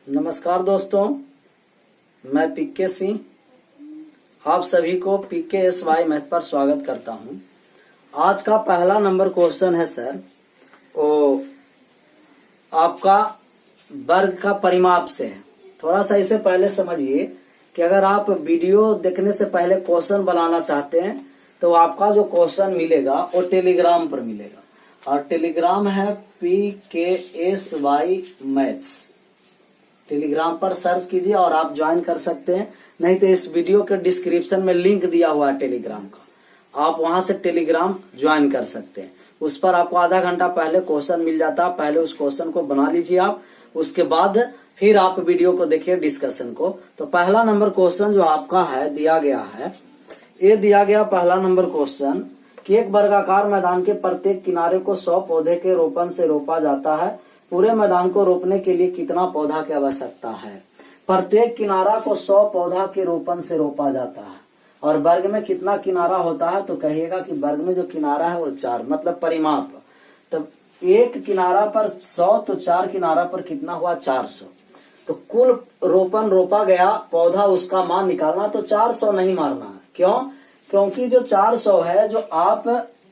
नमस्कार दोस्तों, मैं पीके सिंह आप सभी को PKSY मैथ पर स्वागत करता हूं। आज का पहला नंबर क्वेश्चन है सर, वो आपका वर्ग का परिमाप से है। थोड़ा सा इसे पहले समझिए कि अगर आप वीडियो देखने से पहले क्वेश्चन बनाना चाहते हैं तो आपका जो क्वेश्चन मिलेगा वो टेलीग्राम पर मिलेगा, और टेलीग्राम है PKSY मैथ्स। टेलीग्राम पर सर्च कीजिए और आप ज्वाइन कर सकते हैं, नहीं तो इस वीडियो के डिस्क्रिप्शन में लिंक दिया हुआ है टेलीग्राम का, आप वहां से टेलीग्राम ज्वाइन कर सकते हैं। उस पर आपको आधा घंटा पहले क्वेश्चन मिल जाता है, पहले उस क्वेश्चन को बना लीजिए आप, उसके बाद फिर आप वीडियो को देखिए, डिस्कशन को। तो पहला नंबर क्वेश्चन जो आपका है दिया गया है, ये दिया गया पहला नंबर क्वेश्चन कि एक वर्गाकार मैदान के प्रत्येक किनारे को 100 पौधे के रोपण से रोपा जाता है। पूरे मैदान को रोपने के लिए कितना पौधा की आवश्यकता है? प्रत्येक किनारा को 100 पौधा के रोपण से रोपा जाता है, और वर्ग में कितना किनारा होता है? तो कहिएगा कि वर्ग में जो किनारा है वो 4, मतलब परिमाप। तब एक किनारा पर 100 तो 4 किनारा पर कितना हुआ? 400। तो कुल रोपण रोपा गया पौधा, उसका मान निकालना, तो 400 नहीं मारना है। क्यों? क्योंकि जो 400 है, जो आप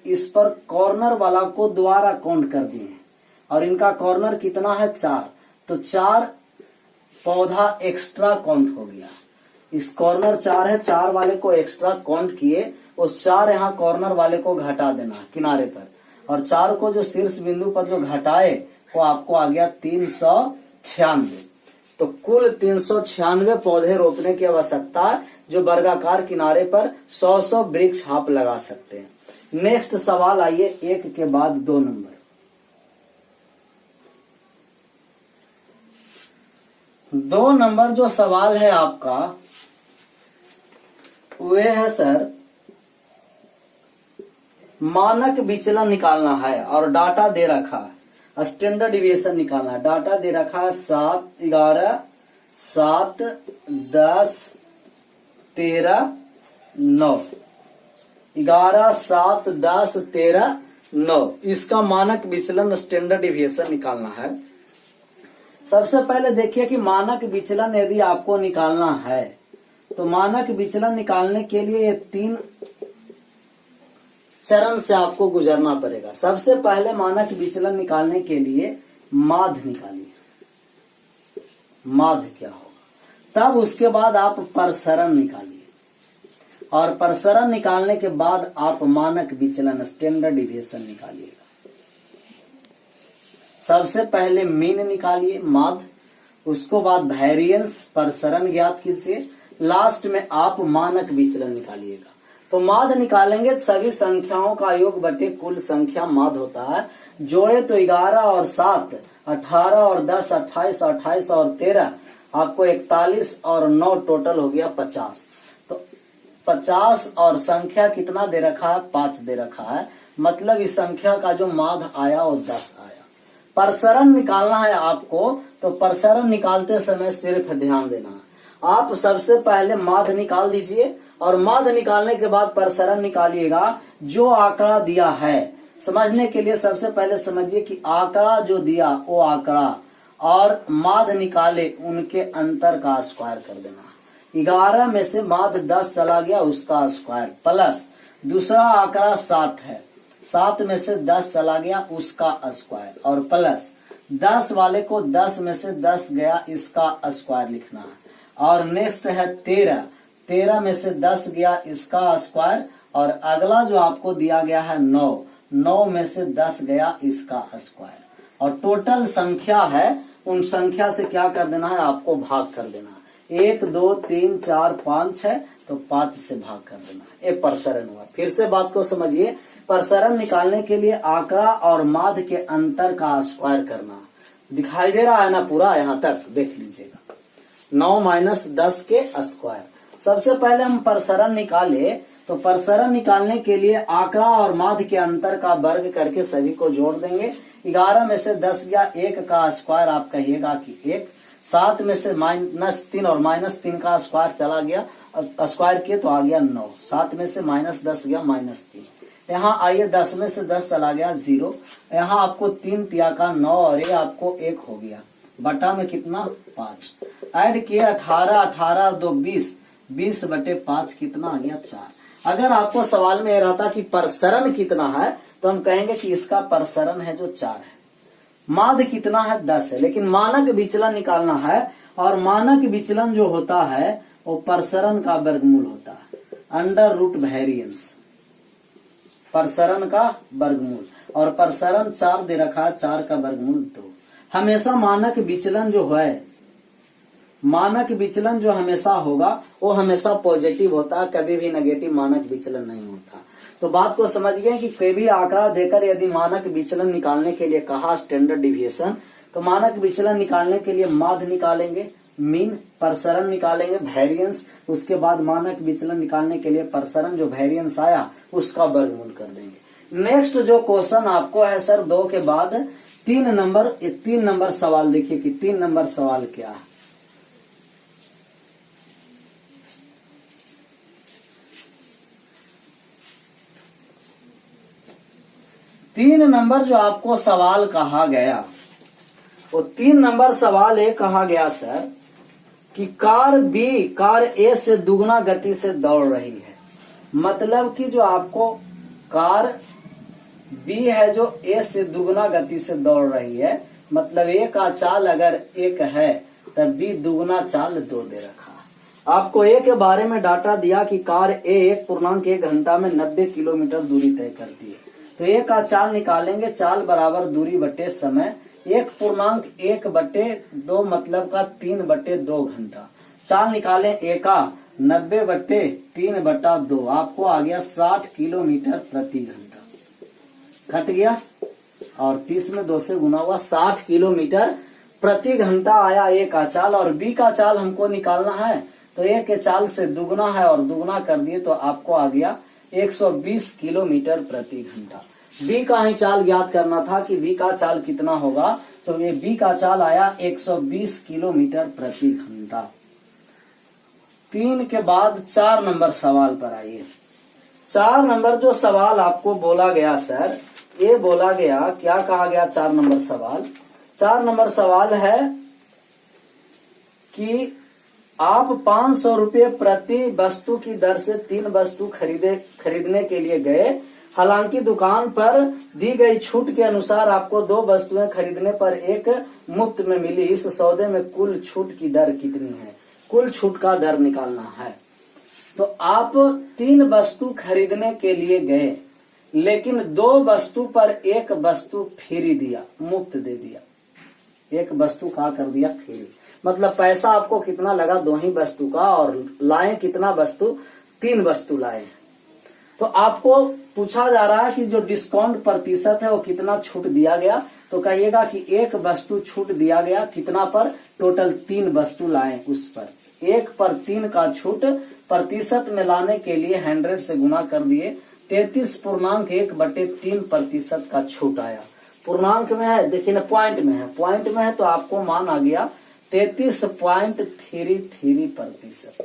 इस पर कॉर्नर वाला को दोबारा काउंट कर दिए, और इनका कॉर्नर कितना है? 4, तो 4 पौधा एक्स्ट्रा काउंट हो गया। इस कॉर्नर 4 है, 4 वाले को एक्स्ट्रा काउंट किए, उस 4 यहाँ कॉर्नर वाले को घटा देना किनारे पर, और 4 को जो शीर्ष बिंदु पर जो घटाए वो आपको आ गया 396। तो कुल 396 पौधे रोपने की आवश्यकता है, जो वर्गाकार किनारे पर 100 वृक्ष आप लगा सकते हैं। नेक्स्ट सवाल आइए, एक के बाद 2 नंबर। 2 नंबर जो सवाल है आपका वे है सर, मानक विचलन निकालना है और डाटा दे रखा है, स्टैंडर्ड डिविएशन निकालना है। डाटा दे रखा है 7, 11, 7, 10, 13, 9। 11, 7, 10, 13, 9 इसका मानक विचलन स्टैंडर्ड डिविएशन निकालना है। सबसे पहले देखिए कि मानक विचलन यदि आपको निकालना है तो मानक विचलन निकालने के लिए ये 3 चरण से आपको गुजरना पड़ेगा। सबसे पहले मानक विचलन निकालने के लिए माध्य निकालिए, माध्य क्या होगा। तब उसके बाद आप प्रसरण निकालिए, और प्रसरण निकालने के बाद आप मानक विचलन स्टैंडर्ड डिविएशन निकालिएगा। सबसे पहले मीन निकालिए, माध्य, उसको बाद वेरिएंस प्रसरण ज्ञात कीजिए, लास्ट में आप मानक विचलन निकालिएगा। तो माध्य निकालेंगे, सभी संख्याओं का योग बटे कुल संख्या माध्य होता है। जोड़े तो 11 और 7, 18 और 10, 28, 28 और 13, आपको 41 और 9 टोटल हो गया 50। तो 50 और संख्या कितना दे रखा है? 5 दे रखा है, मतलब इस संख्या का जो माध्य आया वो 10 आया। प्रसरण निकालना है आपको, तो प्रसरण निकालते समय सिर्फ ध्यान देना है, आप सबसे पहले माध्य निकाल दीजिए, और माध्य निकालने के बाद प्रसरण निकालिएगा। जो आंकड़ा दिया है, समझने के लिए सबसे पहले समझिए कि आंकड़ा जो दिया वो आंकड़ा और माध्य निकाले उनके अंतर का स्क्वायर कर देना। 11 में से माध्य 10 चला गया, उसका स्क्वायर, प्लस दूसरा आंकड़ा 7 है, 7 में से 10 चला गया, उसका स्क्वायर, और प्लस 10 वाले को 10 में से 10 गया, इसका स्क्वायर लिखना है। और नेक्स्ट है 13, 13 में से 10 गया, इसका स्क्वायर, और अगला जो आपको दिया गया है 9, 9 में से 10 गया, इसका स्क्वायर। और टोटल संख्या है, उन संख्या से क्या कर देना है? आपको भाग कर देना है। 1, 2, 3, 4, 5 है, तो 5 से भाग कर देना है। ये प्रसरण हुआ। फिर से बात को समझिए, प्रसरण निकालने के लिए आंकड़ा और माध्य के अंतर का स्क्वायर करना। दिखाई दे रहा है ना पूरा? यहाँ तक देख लीजिएगा। 9 - 10 के स्क्वायर। सबसे पहले हम प्रसरण निकाले, तो प्रसरण निकालने के लिए आंकड़ा और माध्य के अंतर का वर्ग करके सभी को जोड़ देंगे। 11 में से 10 गया, 1 का स्क्वायर आप कहिएगा कि 1। 7 में से -3 और -3 का स्क्वायर चला गया, स्क्वायर किए तो आ गया 9। 7 में से -10 गया, -3। यहाँ आइए 10 में से 10 चला गया 0। यहाँ आपको 3 तिया का 9 और ये आपको 1 हो गया। बटा में कितना 5, ऐड किए 18, 18 2 20, 20 बटे 5 कितना आ गया 4। अगर आपको सवाल में यह रहता कि प्रसरण कितना है तो हम कहेंगे कि इसका प्रसरण है जो 4 है, माध्य कितना है 10 है, लेकिन मानक विचलन निकालना है और मानक विचलन जो होता है वो प्रसरण का वर्गमूल होता है, अंडर रूट वेरिएंस, प्रसरण का वर्गमूल, और प्रसरण 4 दे रखा है, 4 का वर्गमूल 2। हमेशा मानक विचलन जो है, मानक विचलन जो हमेशा होगा वो हमेशा पॉजिटिव होता है, कभी भी नेगेटिव मानक विचलन नहीं होता। तो बात को समझिए कि कोई भी आंकड़ा देकर यदि मानक विचलन निकालने के लिए कहा स्टैंडर्ड डिविएशन, तो मानक विचलन निकालने के लिए माध्य निकालेंगे, मीन, प्रसरण निकालेंगे, वेरिएंस, उसके बाद मानक विचलन निकालने के लिए प्रसरण जो वेरिएंस आया उसका वर्गमूल कर देंगे। नेक्स्ट जो क्वेश्चन आपको है सर 2 के बाद 3 नंबर सवाल, देखिए कि 3 नंबर सवाल क्या है। तीन नंबर जो आपको सवाल कहा गया, वो 3 नंबर सवाल ये कहा गया सर कि कार ए से दुगना गति से दौड़ रही है। मतलब कि जो आपको कार बी है जो ए से दुगना गति से दौड़ रही है, मतलब ए का चाल अगर 1 है तब बी दुगना चाल 2 दे रखा है। आपको ए के बारे में डाटा दिया कि कार ए 1.1 घंटा में 90 किलोमीटर दूरी तय करती है। तो ए का चाल निकालेंगे, चाल बराबर दूरी बटे समय, 1.1 बटे 2 मतलब का 3 बटे 2 घंटा। चाल निकालें ए का 90 बटे 3 बटा 2, आपको आ गया 60 किलोमीटर प्रति घंटा, घट गया और 30 में 2 से गुना हुआ, 60 किलोमीटर प्रति घंटा आया ए का चाल। और बी का चाल हमको निकालना है, तो ए के चाल से दुगना है और दुगना कर दिए तो आपको आ गया 120 किलोमीटर प्रति घंटा। बी का ही चाल ज्ञात करना था कि बी का चाल कितना होगा, तो ये बी का चाल आया 120 किलोमीटर प्रति घंटा। 3 के बाद 4 नंबर सवाल पर आइए। 4 नंबर जो सवाल आपको बोला गया सर, ये बोला गया, क्या कहा गया 4 नंबर सवाल? 4 नंबर सवाल है कि आप 500 रुपये प्रति वस्तु की दर से 3 वस्तु खरीदने के लिए गए। हालांकि दुकान पर दी गई छूट के अनुसार आपको 2 वस्तुएं खरीदने पर 1 मुफ्त में मिली। इस सौदे में कुल छूट की दर कितनी है? कुल छूट का दर निकालना है। तो आप 3 वस्तु खरीदने के लिए गए, लेकिन 2 वस्तु पर 1 वस्तु फ्री दिया, मुफ्त दे दिया। 1 वस्तु का कर दिया फ्री, मतलब पैसा आपको कितना लगा 2 ही वस्तु का, और लाए कितना वस्तु? 3 वस्तु लाए। तो आपको पूछा जा रहा है कि जो डिस्काउंट प्रतिशत है वो कितना छूट दिया गया, तो कहिएगा कि 1 वस्तु छूट दिया गया, कितना पर? टोटल 3 वस्तु लाए उस पर 1 पर 3 का छूट प्रतिशत में लाने के लिए 100 से गुना कर दिए, 33.1/3% का छूट आया। पूर्णांक में है, देखिए ना, पॉइंट में है, पॉइंट में है तो आपको मान आ गया 33.33%।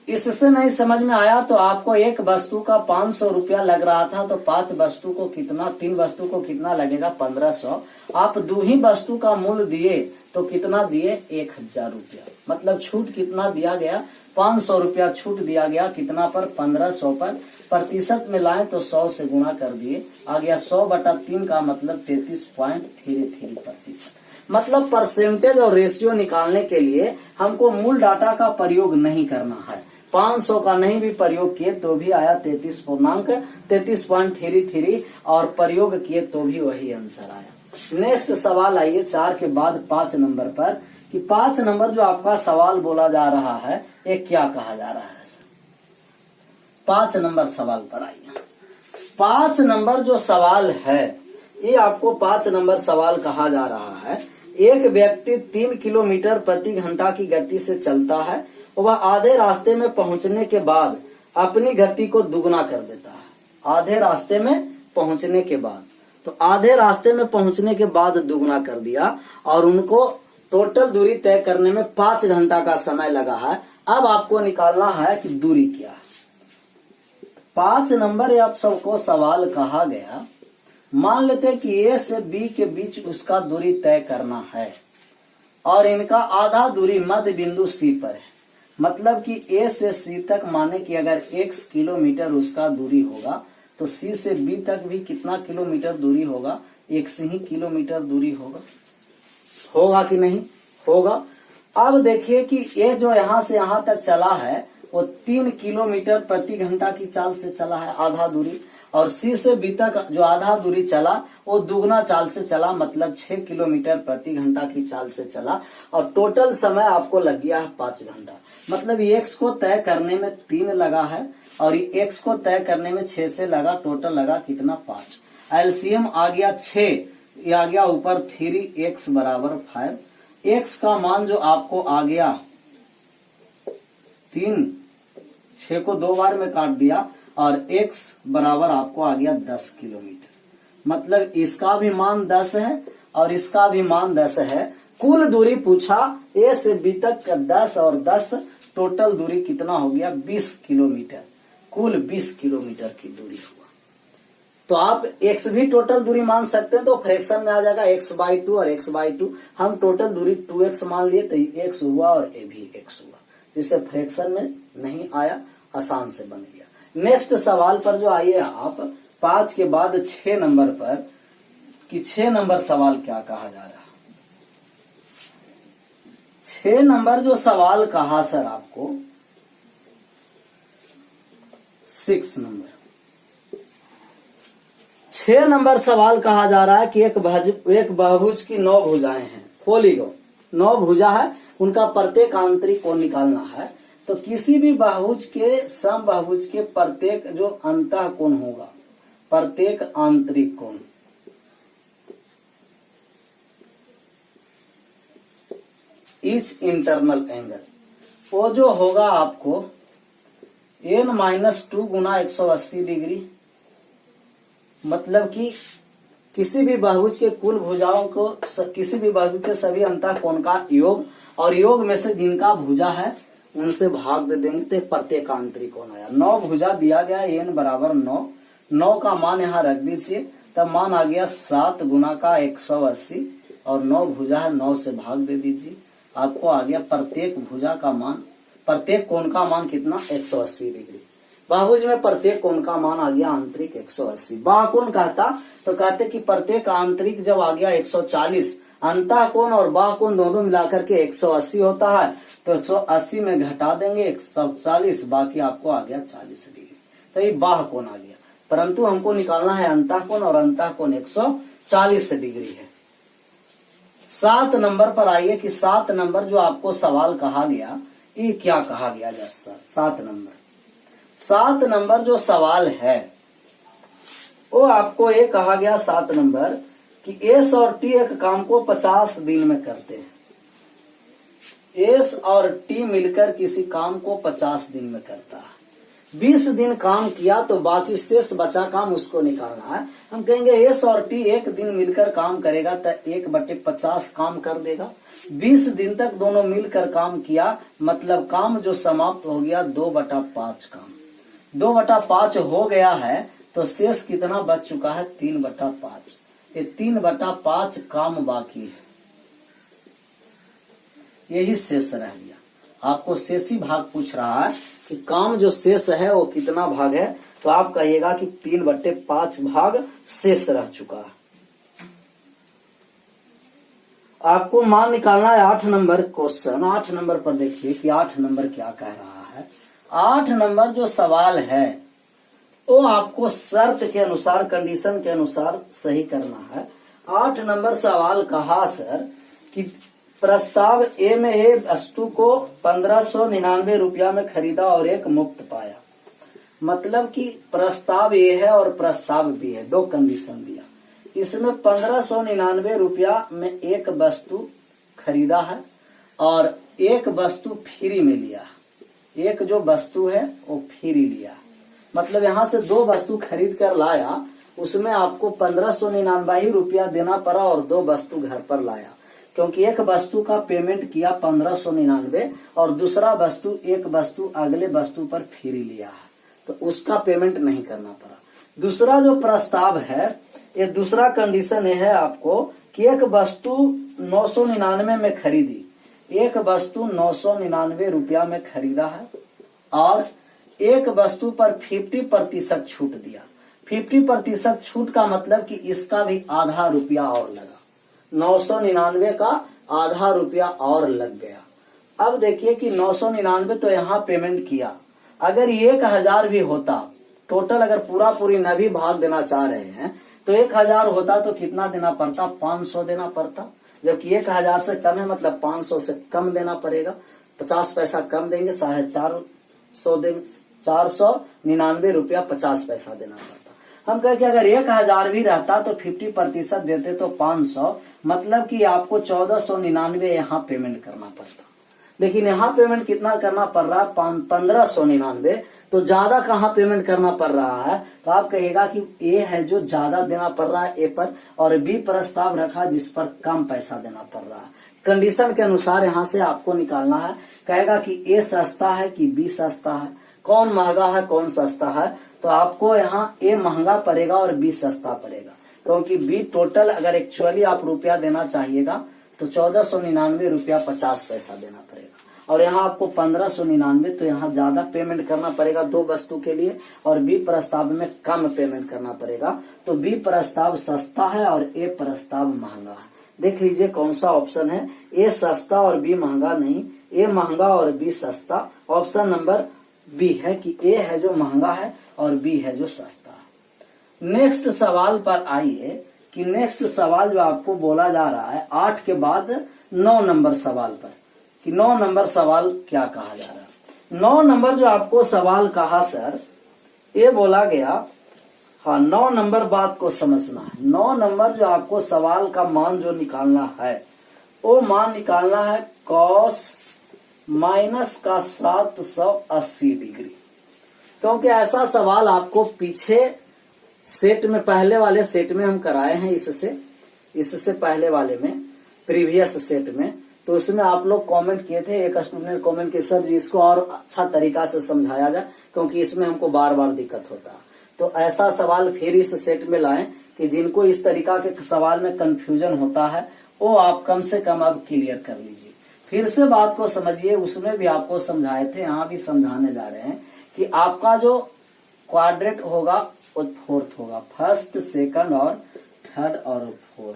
इससे नहीं समझ में आया तो आपको 1 वस्तु का 500 रुपया लग रहा था, तो 5 वस्तु को कितना, 3 वस्तु को कितना लगेगा? 1500। आप 2 ही वस्तु का मूल्य दिए तो कितना दिए? 1000 रुपया। मतलब छूट कितना दिया गया? 500 रुपया छूट दिया गया, कितना पर? 1500 पर। प्रतिशत में लाए तो 100 से गुणा कर दिए, आ गया 100/3 का मतलब 33.33%। मतलब परसेंटेज और रेशियो निकालने के लिए हमको मूल डाटा का प्रयोग नहीं करना है। 500 का नहीं भी प्रयोग किए तो भी आया 33.33, और प्रयोग किए तो भी वही आंसर आया। नेक्स्ट सवाल आइए 4 के बाद 5 नंबर पर, कि 5 नंबर जो आपका सवाल बोला जा रहा है ये क्या कहा जा रहा है सर? 5 नंबर सवाल पर आइए। 5 नंबर जो सवाल है ये आपको 5 नंबर सवाल कहा जा रहा है। एक व्यक्ति 3 किलोमीटर प्रति घंटा की गति से चलता है, वह आधे रास्ते में पहुंचने के बाद अपनी गति को दुगना कर देता है। आधे रास्ते में पहुंचने के बाद, तो आधे रास्ते में पहुंचने के बाद दुगना कर दिया, और उनको टोटल दूरी तय करने में 5 घंटा का समय लगा है। अब आपको निकालना है कि दूरी क्या है। 5 नंबर आप सबको सवाल कहा गया, मान लेते हैं कि ए से बी के बीच उसका दूरी तय करना है और इनका आधा दूरी मध्य बिंदु सी पर है। मतलब कि ए से सी तक माने कि अगर x किलोमीटर उसका दूरी होगा तो सी से बी तक भी कितना किलोमीटर दूरी होगा, x ही किलोमीटर दूरी होगा कि नहीं होगा। अब देखिए कि ये जो यहाँ से यहाँ तक चला है वो 3 किलोमीटर प्रति घंटा की चाल से चला है आधा दूरी, और सी से बी तक जो आधा दूरी चला वो दुगना चाल से चला, मतलब 6 किलोमीटर प्रति घंटा की चाल से चला, और टोटल समय आपको लग गया है 5 घंटा। मतलब x को तय करने में 3 लगा है और x को तय करने में 6 से लगा, टोटल लगा कितना 5। एलसीएम आ गया 6, ये आ गया ऊपर 3x बराबर 5। x का मान जो आपको आ गया 3, 6 को 2 बार में काट दिया और x बराबर आपको आ गया 10 किलोमीटर। मतलब इसका भी मान 10 है और इसका भी मान 10 है। कुल दूरी पूछा a से b तक का 10 और 10, टोटल दूरी कितना हो गया 20 किलोमीटर। कुल 20 किलोमीटर की दूरी हुआ। तो आप x भी टोटल दूरी मान सकते हैं, तो फ्रैक्शन में आ जाएगा x/2 और x/2। हम टोटल दूरी 2x मान लिए तो x हुआ और a भी x हुआ, जिससे फ्रैक्शन में नहीं आया, आसान से बन गया। नेक्स्ट सवाल पर जो आइए आप 5 के बाद 6 नंबर पर, कि 6 नंबर सवाल क्या कहा जा रहा है। 6 नंबर जो सवाल कहा सर आपको, 6 नंबर 6 नंबर सवाल कहा जा रहा है कि एक बहुभुज की 9 भुजाएं हैं, पॉलीगॉन 9 भुजा है, उनका प्रत्येक आंतरिक कोण निकालना है। तो किसी भी बहुभुज के समबाहुभुज के प्रत्येक जो अंतः कोण होगा, प्रत्येक आंतरिक कोण, ईच इंटरनल एंगल, वो जो होगा आपको n-2 गुना 180 डिग्री। मतलब कि किसी भी बहुभुज के कुल भुजाओं को, किसी भी बहुभुज के सभी अंतः कोण का योग, और योग में से जिनका भुजा है उनसे भाग दे देंगे तो प्रत्येक आंतरिक कोण आया। 9 भुजा दिया गया, n बराबर 9, 9 का मान यहाँ रख दीजिए, तब मान आ गया 7 गुना का 180, और 9 भुजा है, 9 से भाग दे दीजिए, आपको आ गया प्रत्येक भुजा का मान, प्रत्येक कोण का मान कितना 180 डिग्री। बहुभुज में प्रत्येक कोण का मान आ गया आंतरिक 180। बाह्यकोण कहता तो कहते कि प्रत्येक आंतरिक जब आ गया 140, अंतः कोण और बाह्य कोण दोनों मिलाकर के 180 होता है, तो 180 में घटा देंगे 140, बाकी आपको आ गया 40 डिग्री। तो ये बाह्य कोण आ गया, परंतु हमको निकालना है अंतः कोण, और अंतः कोण 140 डिग्री है। 7 नंबर पर आइए कि 7 नंबर जो आपको सवाल कहा गया, ये क्या कहा गया सर। 7 नंबर जो सवाल है वो आपको ये कहा गया 7 नंबर कि एस और टी एक काम को 50 दिन में करते हैं। एस और टी मिलकर किसी काम को 50 दिन में करता है। 20 दिन काम किया तो बाकी शेष बचा काम उसको निकालना है। हम कहेंगे एस और टी एक दिन मिलकर काम करेगा तो 1/50 काम कर देगा। 20 दिन तक दोनों मिलकर काम किया, मतलब काम जो समाप्त हो गया 2/5 काम। 2/5 हो गया है तो शेष कितना बच चुका है 3/5। ये 3/5 काम बाकी है, यही शेष रह गया। आपको शेषी भाग पूछ रहा है कि काम जो शेष है वो कितना भाग है, तो आप कहिएगा कि 3/5 भाग शेष रह चुका है। आपको मान निकालना है 8 नंबर क्वेश्चन। 8 नंबर पर देखिए कि 8 नंबर क्या कह रहा है। 8 नंबर जो सवाल है वो आपको शर्त के अनुसार, कंडीशन के अनुसार सही करना है। 8 नंबर सवाल कहा सर कि प्रस्ताव ए में ए वस्तु को 1599 रुपया में खरीदा और एक मुफ्त पाया। मतलब कि प्रस्ताव ए है और प्रस्ताव बी है, 2 कंडीशन दिया। इसमें 1599 रुपया में एक वस्तु खरीदा है और एक वस्तु फ्री में लिया। एक जो वस्तु है वो फ्री लिया, मतलब यहाँ से 2 वस्तु खरीद कर लाया, उसमें आपको 1599 रुपया देना पड़ा और 2 वस्तु घर पर लाया। क्योंकि एक वस्तु का पेमेंट किया 1599 और दूसरा वस्तु, एक वस्तु अगले वस्तु पर फ्री लिया है, तो उसका पेमेंट नहीं करना पड़ा। दूसरा जो प्रस्ताव है, ये दूसरा कंडीशन है आपको कि एक वस्तु 999 में खरीदी, एक वस्तु 999 रुपया में खरीदा है और एक वस्तु पर 50% छूट दिया। 50% छूट का मतलब कि इसका भी आधा रुपया और लगा, 999 का आधा रुपया और लग गया। अब देखिए कि 999 तो यहाँ पेमेंट किया, अगर 1000 भी होता, टोटल अगर पूरा पूरी न भी भाग देना चाह रहे हैं तो 1000 होता तो कितना देना पड़ता, 500 देना पड़ता, जबकि 1000 से कम है मतलब 500 से कम देना पड़ेगा, 50 पैसा कम देंगे, 450 देंगे, 499 रुपया 50 पैसा देना पड़ता। हम कहे कि अगर 1000 भी रहता तो 50% देते तो 500, मतलब कि आपको 1499 यहाँ पेमेंट करना पड़ता, लेकिन यहाँ पेमेंट कितना करना पड़ रहा है, 1599, तो ज्यादा कहाँ पेमेंट करना पड़ रहा है। तो आप कहेगा कि ए है जो ज्यादा देना पड़ रहा है ए पर, और बी प्रस्ताव रखा जिस पर कम पैसा देना पड़ रहा है। कंडीशन के अनुसार यहाँ से आपको निकालना है, कहेगा कि ए सस्ता है कि बी सस्ता है, कौन महंगा है कौन सस्ता है। तो आपको यहाँ ए महंगा पड़ेगा और बी सस्ता पड़ेगा, क्योंकि बी टोटल अगर एक्चुअली आप रुपया देना चाहिएगा तो 1499 रुपया 50 पैसा देना पड़ेगा, और यहाँ आपको 1599, तो यहाँ ज्यादा पेमेंट करना पड़ेगा दो वस्तु के लिए, और बी प्रस्ताव में कम पेमेंट करना पड़ेगा। तो बी प्रस्ताव सस्ता है और ए प्रस्ताव महंगा है। देख लीजिए कौन सा ऑप्शन है, ए सस्ता और बी महंगा नहीं, ए महंगा और बी सस्ता। ऑप्शन नंबर बी है कि ए है जो महंगा है और बी है जो सस्ता है। नेक्स्ट सवाल पर आइए कि नेक्स्ट सवाल जो आपको बोला जा रहा है 8 के बाद 9 नंबर सवाल पर, कि 9 नंबर सवाल क्या कहा जा रहा है। 9 नंबर जो आपको सवाल कहा सर, ये बोला गया, हाँ 9 नंबर बात को समझना है। 9 नंबर जो आपको सवाल का मान जो निकालना है, वो मान निकालना है कॉस माइनस का 780 डिग्री, क्योंकि ऐसा सवाल आपको पीछे सेट में, पहले वाले सेट में हम कराए हैं, इससे पहले वाले में, प्रीवियस सेट में, तो उसमें आप लोग कमेंट किए थे, एक स्टूडेंट कमेंट किए सर जी इसको और अच्छा तरीका से समझाया जाए, क्योंकि इसमें हमको बार बार दिक्कत होता है। तो ऐसा सवाल फिर इस सेट में लाएं कि जिनको इस तरीका के सवाल में कंफ्यूजन होता है वो आप कम से कम अब क्लियर कर लीजिए। फिर से बात को समझिए, उसमें भी आपको समझाए थे, यहाँ भी समझाने जा रहे हैं कि आपका जो क्वाड्रेंट होगा वो 4th होगा, फर्स्ट सेकंड और थर्ड और 4,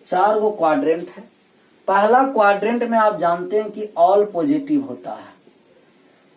4 गो क्वाड्रेंट है। पहला क्वाड्रेंट में आप जानते हैं कि ऑल पॉजिटिव होता है,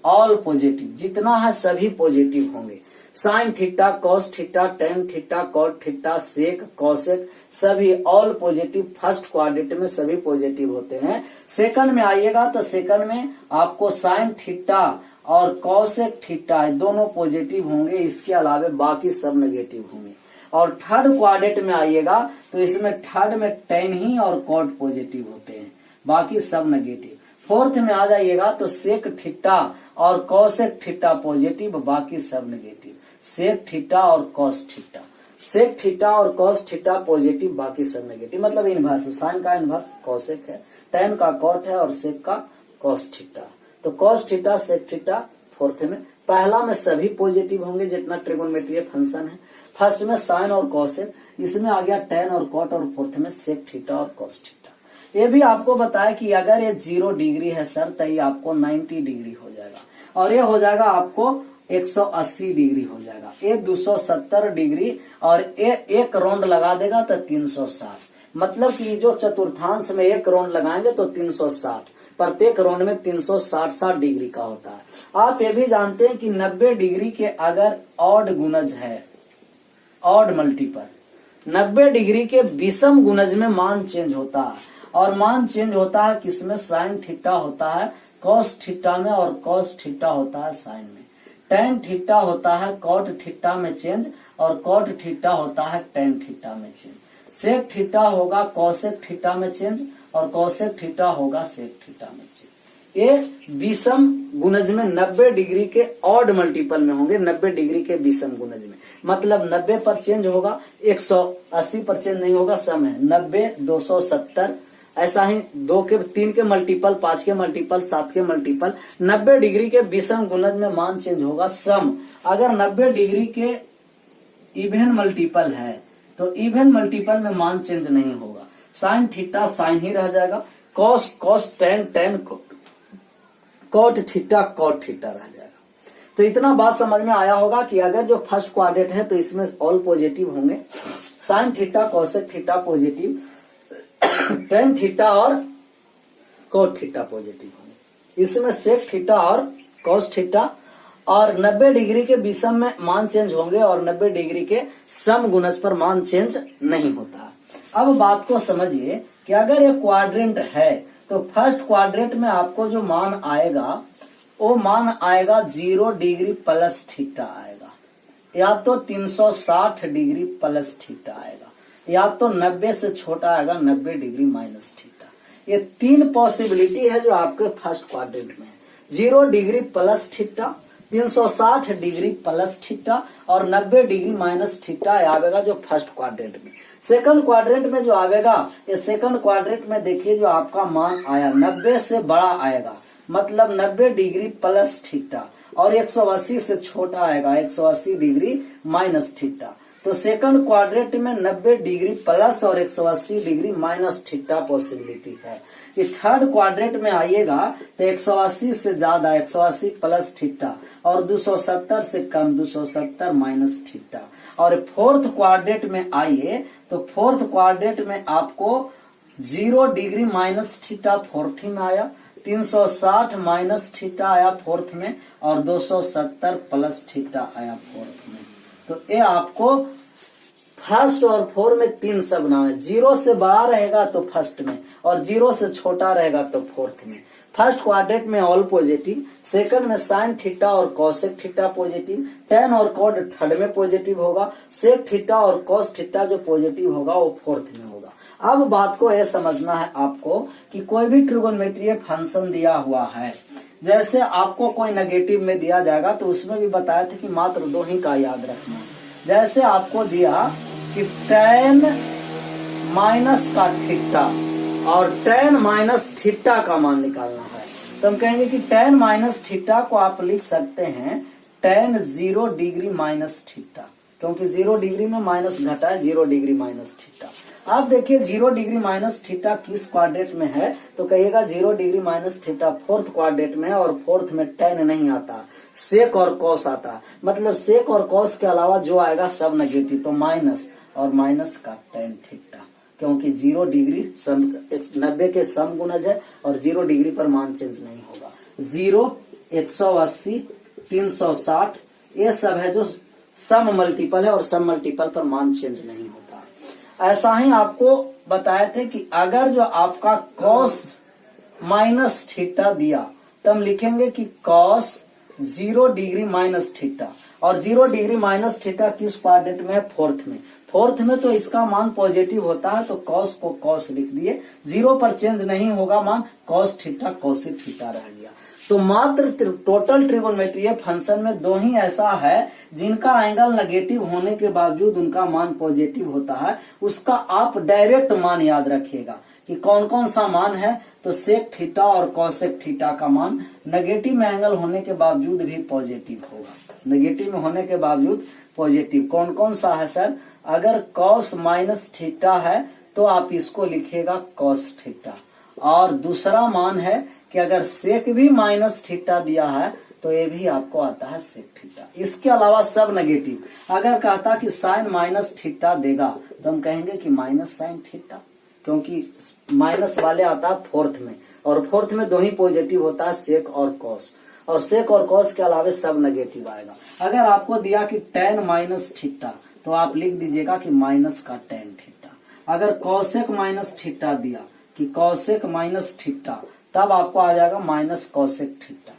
ऑल पॉजिटिव जितना है सभी पॉजिटिव होंगे, sine theta, cos theta, tan theta, cot theta, sec, cosec, सभी ऑल पॉजिटिव फर्स्ट क्वाड्रेंट में सभी पॉजिटिव होते हैं। सेकंड में आइएगा तो सेकंड में आपको साइन थीटा और कॉसेक थीटा दोनों पॉजिटिव होंगे, इसके अलावा बाकी सब नेगेटिव होंगे। और थर्ड क्वाड्रेंट में आइएगा तो इसमें थर्ड में टेन ही और कॉट पॉजिटिव होते हैं, बाकी सब नेगेटिव। फोर्थ में आ जाइएगा तो सेक थीटा और कॉसेक थीटा पॉजिटिव, बाकी सब नेगेटिव। सेक थीटा और कॉस थीटा, सेक थीटा और कॉस थीटा पॉजिटिव, बाकी सब नेगेटिव, मतलब इनवर्स। साइन का इनवर्स कॉसेक है, टेन का कॉट है और सेक का कॉस थीटा। तो cos theta sec theta fourth में, पहला में सभी पॉजिटिव होंगे जितना ट्रिगोनोमेट्री फंक्शन है, फर्स्ट में साइन और कॉसेक, इसमें आ गया टेन और कॉट, और फोर्थ में सेक थीटा और कॉस थीटा। ये भी आपको बताया कि अगर ये 0 डिग्री है सर तो ये आपको 90 डिग्री हो जाएगा, और ये हो जाएगा आपको 180 डिग्री हो जाएगा, ये 270 डिग्री, और ये एक राउंड लगा देगा तो 360, मतलब कि जो चतुर्थांश में एक राउंड लगाएंगे तो 360, प्रत्येक राउंड में 360 डिग्री का होता है। आप ये भी जानते हैं कि 90 डिग्री के अगर ऑड गुणज है, ऑड मल्टीपल, 90 डिग्री के विषम गुणज में मान चेंज होता है, और मान चेंज होता है किसमें, साइन थीटा होता है कॉस थीटा में, और कॉस थीटा होता है साइन में। टेन थीटा होता है कॉट थीटा में चेंज, और कॉट थीटा होता है टेन थीटा में चेंज। सेक थीटा होगा कॉसेक थीटा में चेंज, और कॉसेक थीटा होगा सेक थीटा में चेंज। ये विषम गुणज में 90 डिग्री के ऑड मल्टीपल में होंगे, 90 डिग्री के विषम गुणज में, मतलब 90 पर चेंज होगा, 180 पर चेंज नहीं होगा, सम है 90, 270 ऐसा ही 2 के 3 के मल्टीपल, 5 के मल्टीपल, 7 के मल्टीपल, 90 डिग्री के विषम गुणज में मान चेंज होगा सम। अगर 90 डिग्री के इवन मल्टीपल है तो इवन मल्टीपल में मान चेंज नहीं होगा। साइन थीटा साइन ही रह जाएगा, cos cos, tan tan, cot theta cot theta रह जाएगा। तो इतना बात समझ में आया होगा कि अगर जो फर्स्ट क्वाड्रेंट है तो इसमें ऑल पॉजिटिव होंगे, sine theta cosec theta positive, tan theta और कोट थीटा पॉजिटिव होंगे। इसमें सेक थीटा और कॉस थीटा और 90 डिग्री के विषम में मान चेंज होंगे और 90 डिग्री के सम गुणज पर मान चेंज नहीं होता। अब बात को समझिए कि अगर ये क्वाड्रेंट है तो फर्स्ट क्वाड्रेंट में आपको जो मान आएगा वो मान आएगा 0 डिग्री प्लस थीटा आएगा, या तो 360 डिग्री प्लस थीटा आएगा, या तो 90 से छोटा आएगा 90 डिग्री माइनस थीटा। ये 3 पॉसिबिलिटी है जो आपके फर्स्ट क्वाड्रेंट में है। 0 degree plus theta, 360 degree plus theta और 90 डिग्री माइनस थीटा आवेगा जो फर्स्ट क्वाड्रेंट में। सेकंड क्वाड्रेंट में जो आवेगा, ये सेकंड क्वाड्रेंट में देखिए जो आपका मान आया 90 से बड़ा आएगा, मतलब 90 डिग्री प्लस थीटा, और 180 से छोटा आएगा 180 डिग्री माइनस थीटा। तो सेकंड क्वाड्रेंट में 90 डिग्री प्लस और 180 डिग्री माइनस थीटा पॉसिबिलिटी है। कि थर्ड क्वाड्रेंट में आइएगा तो 180 से ज्यादा 180 प्लस थीटा और 270 से कम 270 माइनस थीटा। और फोर्थ क्वाड्रेंट में आइए तो फोर्थ क्वाड्रेंट में आपको 0 डिग्री माइनस थीटा फोर्थ में आया, 360 माइनस थीटा आया फोर्थ में और 270 प्लस थीटा आया फोर्थ में। तो ये आपको फर्स्ट और फोर्थ में 3 सब नाम है। 0 से बड़ा रहेगा तो फर्स्ट में और 0 से छोटा रहेगा तो फोर्थ में। फर्स्ट क्वाड्रेंट में ऑल पॉजिटिव, सेकंड में साइन थीटा और कॉसेक थीटा पॉजिटिव, टेन और कॉट थर्ड में पॉजिटिव होगा, सेक थीटा और कॉस थीटा जो पॉजिटिव होगा वो फोर्थ में होगा। अब बात को यह समझना है आपको कि कोई भी ट्रिगोनोमेट्री फंक्शन दिया हुआ है, जैसे आपको कोई नेगेटिव में दिया जाएगा तो उसमें भी बताया था कि मात्र 2 ही का याद रखना। जैसे आपको दिया कि tan माइनस का थीटा और tan माइनस थीटा का मान निकालना है, तो हम कहेंगे कि tan माइनस थीटा को आप लिख सकते हैं tan 0 डिग्री माइनस थीटा, क्योंकि 0 डिग्री में माइनस घटा है, 0 डिग्री माइनस थीटा। आप देखिए 0 डिग्री माइनस थीटा किस क्वाड्रेंट में है, तो कहिएगा 0 degree minus theta fourth quadrant में है और फोर्थ में tan नहीं आता, सेक और कॉस आता। मतलब सेक और कॉस के अलावा जो आएगा सब नेगेटिव, तो माइनस और माइनस का tan थीटा, क्योंकि 0 डिग्री 90 के सम गुणज है और 0 डिग्री पर मान चेंज नहीं होगा। 0, 180, 360 ये सब है जो सम मल्टीपल है और सम मल्टीपल पर मान चेंज नहीं होता। ऐसा ही आपको बताए थे कि अगर जो आपका कॉस माइनस थीटा दिया तो हम लिखेंगे कि कॉस 0 डिग्री माइनस थीटा, और 0 डिग्री माइनस थीटा किस क्वाड्रेंट में है, फोर्थ में। फोर्थ में तो इसका मान पॉजिटिव होता है तो कॉस को कॉस लिख दिए, 0 पर चेंज नहीं होगा मान, कॉस थीटा कॉसी थीटा रह गया। तो मात्र टोटल ट्रिगोनोमेट्री फंक्शन में 2 ही ऐसा है जिनका एंगल नेगेटिव होने के बावजूद उनका मान पॉजिटिव होता है। उसका आप डायरेक्ट मान याद रखिएगा कि कौन कौन सा मान है। तो सेक थीटा और कॉसेक थीटा का मान नेगेटिव में एंगल होने के बावजूद भी पॉजिटिव होगा, नेगेटिव में होने के बावजूद पॉजिटिव। कौन कौन सा है सर, अगर कॉस माइनस थीटा है तो आप इसको लिखिएगा कॉस थीटा, और दूसरा मान है कि अगर सेक भी माइनस थीटा दिया है तो ये भी आपको आता है सेक थीटा। इसके अलावा सब नेगेटिव। अगर कहता कि साइन माइनस थीटा देगा तो हम कहेंगे कि माइनस साइन थीटा, क्योंकि माइनस वाले आता है फोर्थ में, और फोर्थ में 2 ही पॉजिटिव होता है, सेक और कॉस, और सेक और कॉस के अलावा सब नेगेटिव आएगा। अगर आपको दिया कि tan माइनस थीटा तो आप लिख दीजिएगा कि माइनस का tan थीटा। अगर कॉसेक माइनस थीटा दिया कि कॉसेक माइनस थीटा, तब आपको आ जाएगा minus cosec theta.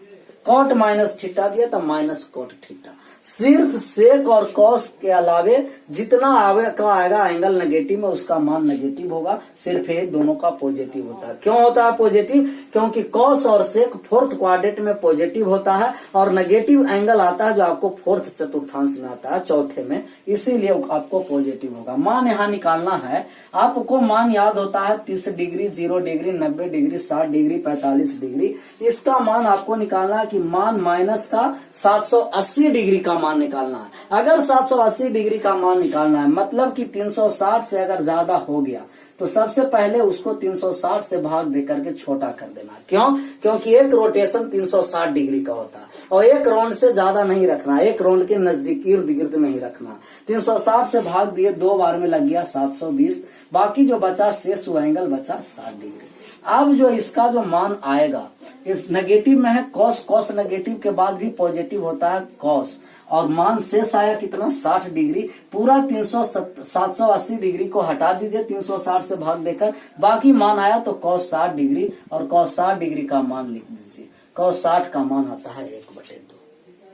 Cot minus theta दिया तो माइनस कॉट थीटा। सिर्फ सेक और कॉस के अलावे जितना आगे का आएगा एंगल नेगेटिव में उसका मान नेगेटिव होगा, सिर्फ ये दोनों का पॉजिटिव होता है। क्यों होता है पॉजिटिव? क्योंकि कॉस और सेक फोर्थ क्वाड्रेंट में पॉजिटिव होता है और नेगेटिव एंगल आता है जो आपको फोर्थ चतुर्थांश में आता है, चौथे में, इसीलिए आपको पॉजिटिव होगा। मान यहाँ निकालना है आपको, मान याद होता है 30 degree, 0 degree, 90 degree, 60 degree, 45 degree. इसका मान आपको निकालना है कि मान माइनस का 780 डिग्री का मान निकालना है। अगर 780 डिग्री का मान निकालना है मतलब कि 360 से अगर ज्यादा हो गया तो सबसे पहले उसको 360 से भाग देकर के छोटा कर देना। क्यों? क्योंकि एक रोटेशन 360 डिग्री का होता है और एक राउंड से ज्यादा नहीं रखना, एक राउंड के नजदीक इर्द गिर्द में ही रखना। 360 से भाग दिए, 2 बार में लग गया 720, बाकी जो बचा शेष वो एंगल बचा 60 डिग्री। अब जो इसका जो मान आएगा इस नेगेटिव में है कॉस, कॉस नेगेटिव के बाद भी पॉजिटिव होता है कॉस, और मान शेष आया कितना 60 डिग्री। पूरा 780 डिग्री को हटा दीजिए 360 से भाग देकर, बाकी मान आया तो cos 60 डिग्री, और cos 60 डिग्री का मान लिख दीजिए। cos 60 का मान आता है 1/2।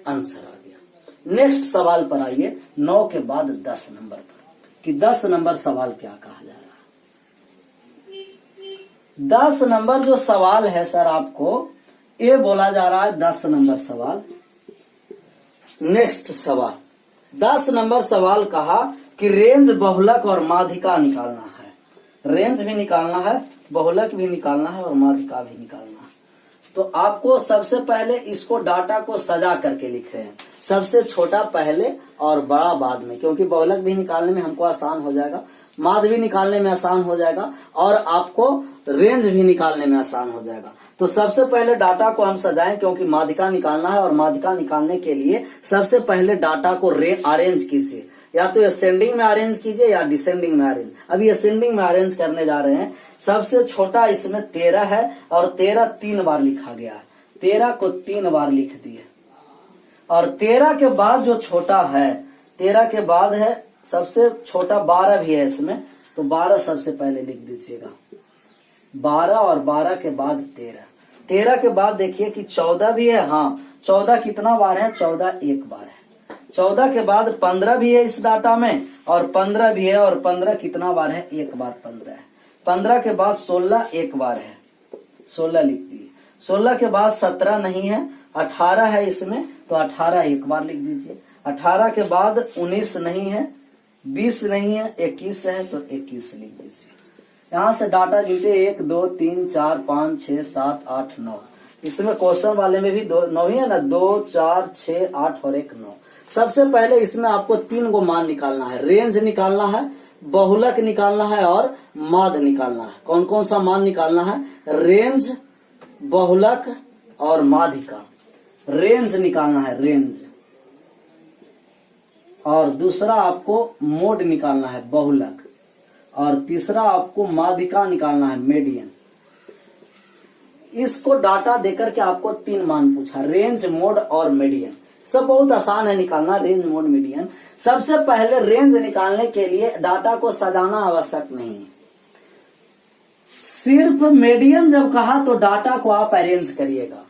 आंसर आ गया। नेक्स्ट सवाल पर आइए 9 के बाद 10 नंबर पर, कि 10 नंबर सवाल क्या कहा जा रहा है। 10 नंबर जो सवाल है सर आपको ये बोला जा रहा है 10 नंबर सवाल। नेक्स्ट सवाल 10 नंबर सवाल कहा कि रेंज, बहुलक और माध्यिका निकालना है। रेंज भी निकालना है, बहुलक भी निकालना है और माध्यिका भी निकालना है। तो आपको सबसे पहले इसको डाटा को सजा करके लिख रहे हैं, सबसे छोटा पहले और बड़ा बाद में, क्योंकि बहुलक भी निकालने में हमको आसान हो जाएगा, माध्य भी निकालने में आसान हो जाएगा और आपको रेंज भी निकालने में आसान हो जाएगा। तो सबसे पहले डाटा को हम सजाएं, क्योंकि माध्यिका निकालना है और माध्यिका निकालने के लिए सबसे पहले डाटा को अरेंज कीजिए, या तो असेंडिंग में अरेंज कीजिए या डिसेंडिंग में अरेंज। अभी असेंडिंग में अरेंज करने जा रहे हैं। सबसे छोटा इसमें 13 है और 13 3 बार लिखा गया है, 13 को 3 बार लिख दिए। और 13 के बाद जो छोटा है, 13 के बाद है सबसे छोटा 12 भी है इसमें, तो 12 सबसे पहले लिख दीजिएगा। 12 और 12 के बाद 13, 13 के बाद देखिए कि 14 भी है। हाँ 14 कितना बार है? 14 एक बार है। 14 के बाद 15 भी है इस डाटा में और 15 भी है, और 15 कितना बार है? एक बार 15 है। 15 के बाद 16 एक बार है, 16 लिख दिए। 16 के बाद 17 नहीं है, 18 है इसमें, तो 18 एक बार लिख दीजिए। 18 के बाद 19 नहीं है, 20 नहीं है, 21 है, तो 21 लिख दीजिए। यहाँ से डाटा गिनते 1 2 3 4 5 6 7 8 9। इसमें क्वेश्चन वाले में भी 9 ही है ना, 2 4 6 8 और 1 9। सबसे पहले इसमें आपको 3 को मान निकालना है, रेंज निकालना है, बहुलक निकालना है और माध्य निकालना है। कौन कौन सा मान निकालना है? रेंज, बहुलक और माध्यिका। रेंज निकालना है, रेंज, और दूसरा आपको मोड निकालना है, बहुलक, और तीसरा आपको माध्यिका निकालना है, मीडियन। इसको डाटा देकर के आपको 3 मान पूछा, रेंज, मोड और मीडियन। सब बहुत आसान है निकालना, रेंज, मोड, मीडियन। सबसे पहले रेंज निकालने के लिए डाटा को सजाना आवश्यक नहीं है, सिर्फ मीडियन जब कहा तो डाटा को आप अरेंज करिएगा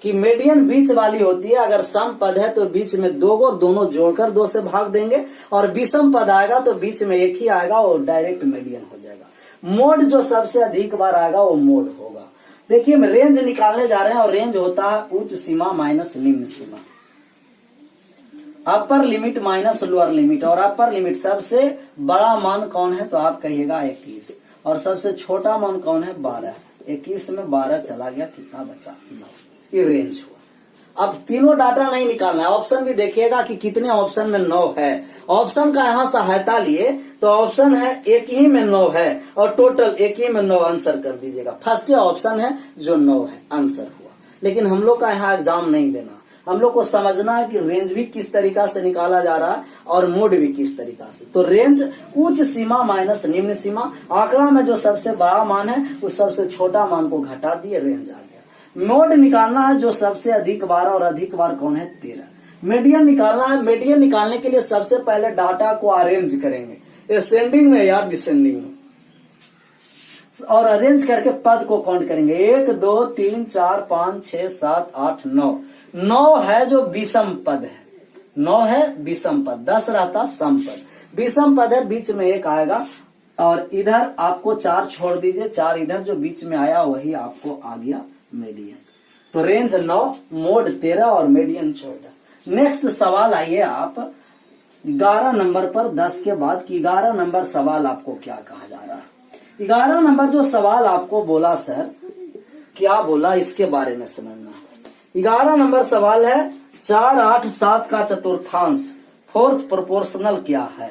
कि मीडियन बीच वाली होती है। अगर सम पद है तो बीच में 2 और दोनों जोड़कर 2 से भाग देंगे, और विषम पद आएगा तो बीच में 1 ही आएगा और डायरेक्ट मीडियन हो जाएगा। मोड जो सबसे अधिक बार आएगा वो मोड होगा। देखिए हम रेंज निकालने जा रहे हैं और रेंज होता है उच्च सीमा माइनस निम्न सीमा, upper limit minus lower limit. और अपर लिमिट सबसे बड़ा मान कौन है? तो आप कहिएगा 21, और सबसे छोटा मान कौन है? 12। 21 में 12 चला गया, कितना बचा? 9। ये रेंज हुआ। अब तीनों डाटा नहीं निकालना है, ऑप्शन भी देखिएगा कि कितने ऑप्शन में 9 है। ऑप्शन का यहाँ सहायता लिए तो ऑप्शन है एक ही में 9 है, और टोटल एक ही में 9 आंसर कर दीजिएगा। फर्स्ट ऑप्शन है जो 9 है, आंसर हुआ। लेकिन हम लोग का यहाँ एग्जाम नहीं देना, हम लोग को समझना है कि रेंज भी किस तरीका से निकाला जा रहा है और मोड भी किस तरीका से। तो रेंज उच्च सीमा माइनस निम्न सीमा, आंकड़ा में जो सबसे बड़ा मान है उस सबसे छोटा मान को घटा दिए, रेंज आ गया। मोड निकालना है जो सबसे अधिक बार, और अधिक बार कौन है? 13। मीडियन निकालना है, मीडियन निकालने के लिए सबसे पहले डाटा को अरेंज करेंगे, असेंडिंग में या डिसेंडिंग में, और अरेंज करके पद को काउंट करेंगे। 1 2 3 4 5 6 7 8 9। 9 है जो विषम पद है, 9 है विषम पद, 10 रहता सम पद। विषम पद है, बीच में 1 आएगा और इधर आपको 4 छोड़ दीजिए, 4 इधर, जो बीच में आया वही आपको आ गया मीडियन। तो रेंज 9, मोड 13 और मीडियन 14। नेक्स्ट सवाल आइए आप 11 नंबर पर 10 के बाद की 11 नंबर सवाल आपको क्या कहा जा रहा है। 11 नंबर जो सवाल आपको बोला सर, क्या बोला इसके बारे में समझना। 11 नंबर सवाल है 4, 8, 7 का चतुर्थांश फोर्थ प्रोपोर्शनल क्या है।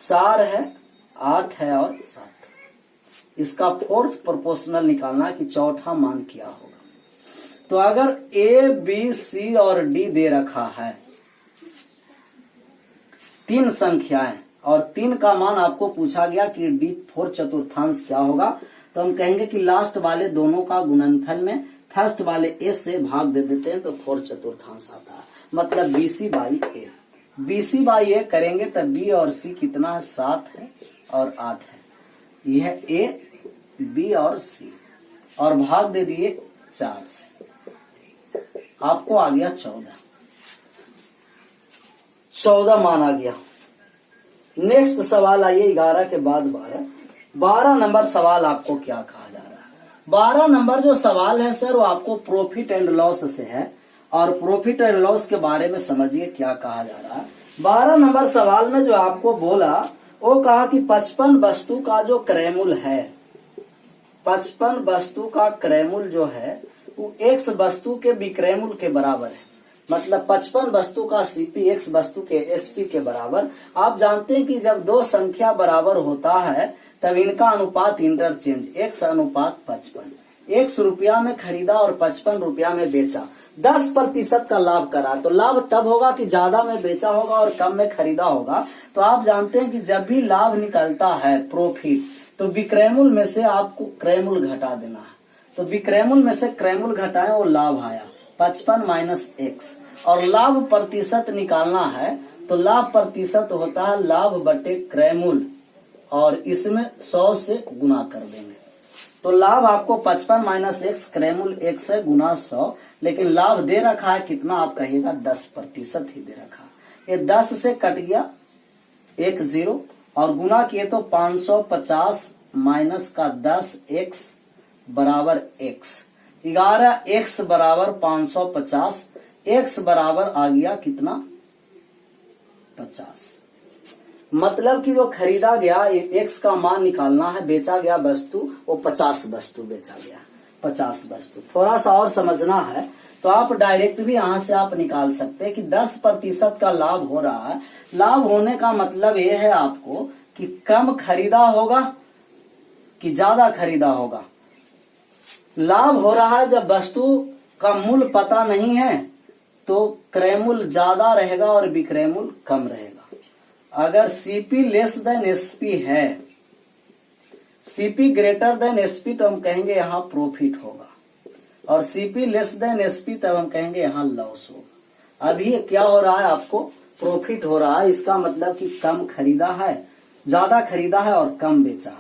4 है, 8 है और 7, इसका फोर्थ प्रोपोर्शनल निकालना है कि चौथा मान क्या होगा। तो अगर ए, बी, सी और डी दे रखा है 3 संख्याएं और 3 का मान आपको पूछा गया कि डी फोर्थ चतुर्थांश क्या होगा, तो हम कहेंगे कि लास्ट वाले दोनों का गुणनफल में फर्स्ट वाले ए से भाग दे देते हैं तो फोर्थ चतुर्थांश आता है, मतलब BC by A. BC by A करेंगे तब बी और सी कितना है, 7 है और 8 है। यह ए, बी और सी, और भाग दे दिए 4 से, आपको आ गया 14 मान आ गया। नेक्स्ट सवाल आइए 11 के बाद 12 नंबर सवाल आपको क्या कहा जा रहा है। 12 नंबर जो सवाल है सर वो आपको प्रॉफिट एंड लॉस से है, और प्रॉफिट एंड लॉस के बारे में समझिए क्या कहा जा रहा है। 12 नंबर सवाल में जो आपको बोला वो कहा कि 55 वस्तु का जो क्रयमूल है, 55 वस्तु का क्रयमूल जो है वो x वस्तु के विक्रयमूल के बराबर है, मतलब 55 वस्तु का सीपी x वस्तु के एसपी के बराबर। आप जानते हैं कि जब 2 संख्या बराबर होता है तब इनका अनुपात इंटरचेंज, x अनुपात 55, x रुपया में खरीदा और 55 रुपया में बेचा, 10% का लाभ करा, तो लाभ तब होगा कि ज्यादा में बेचा होगा और कम में खरीदा होगा। तो आप जानते हैं कि जब भी लाभ निकलता है प्रॉफिट, तो विक्रयमूल में से आपको क्रयमूल घटा देना है। तो विक्रयमूल में से क्रयमूल घटाएं और लाभ आया 55 माइनस x, और लाभ प्रतिशत निकालना है तो लाभ प्रतिशत होता है लाभ बटे क्रयमूल, और इसमें 100 से गुना कर देंगे। तो लाभ आपको 55 माइनस x, क्रयमूल 1 से गुना 100, लेकिन लाभ दे रखा है कितना, आप कहिएगा 10% ही दे रखा है। ये 10 से कट गया 1 0 और गुना किए तो 550 माइनस का 10x बराबर x, 11x बराबर 550, x बराबर आ गया कितना 50। मतलब कि वो खरीदा गया x का मान निकालना है, बेचा गया वस्तु वो 50 वस्तु बेचा गया, 50 वस्तु। थोड़ा सा और समझना है तो आप डायरेक्ट भी यहां से आप निकाल सकते हैं कि 10% का लाभ हो रहा है। लाभ होने का मतलब ये है आपको कि कम खरीदा होगा कि ज्यादा खरीदा होगा। लाभ हो रहा है जब वस्तु का मूल्य पता नहीं है तो क्रयमूल ज्यादा रहेगा और विक्रयमूल कम रहेगा। अगर सीपी लेस देन एसपी है, सीपी ग्रेटर देन एसपी, तो हम कहेंगे यहाँ प्रॉफिट होगा, और सीपी लेस देन एसपी तब हम कहेंगे यहाँ लॉस होगा। अभी क्या हो रहा है, आपको प्रॉफिट हो रहा है, इसका मतलब कि कम खरीदा है, ज्यादा खरीदा है और कम बेचा।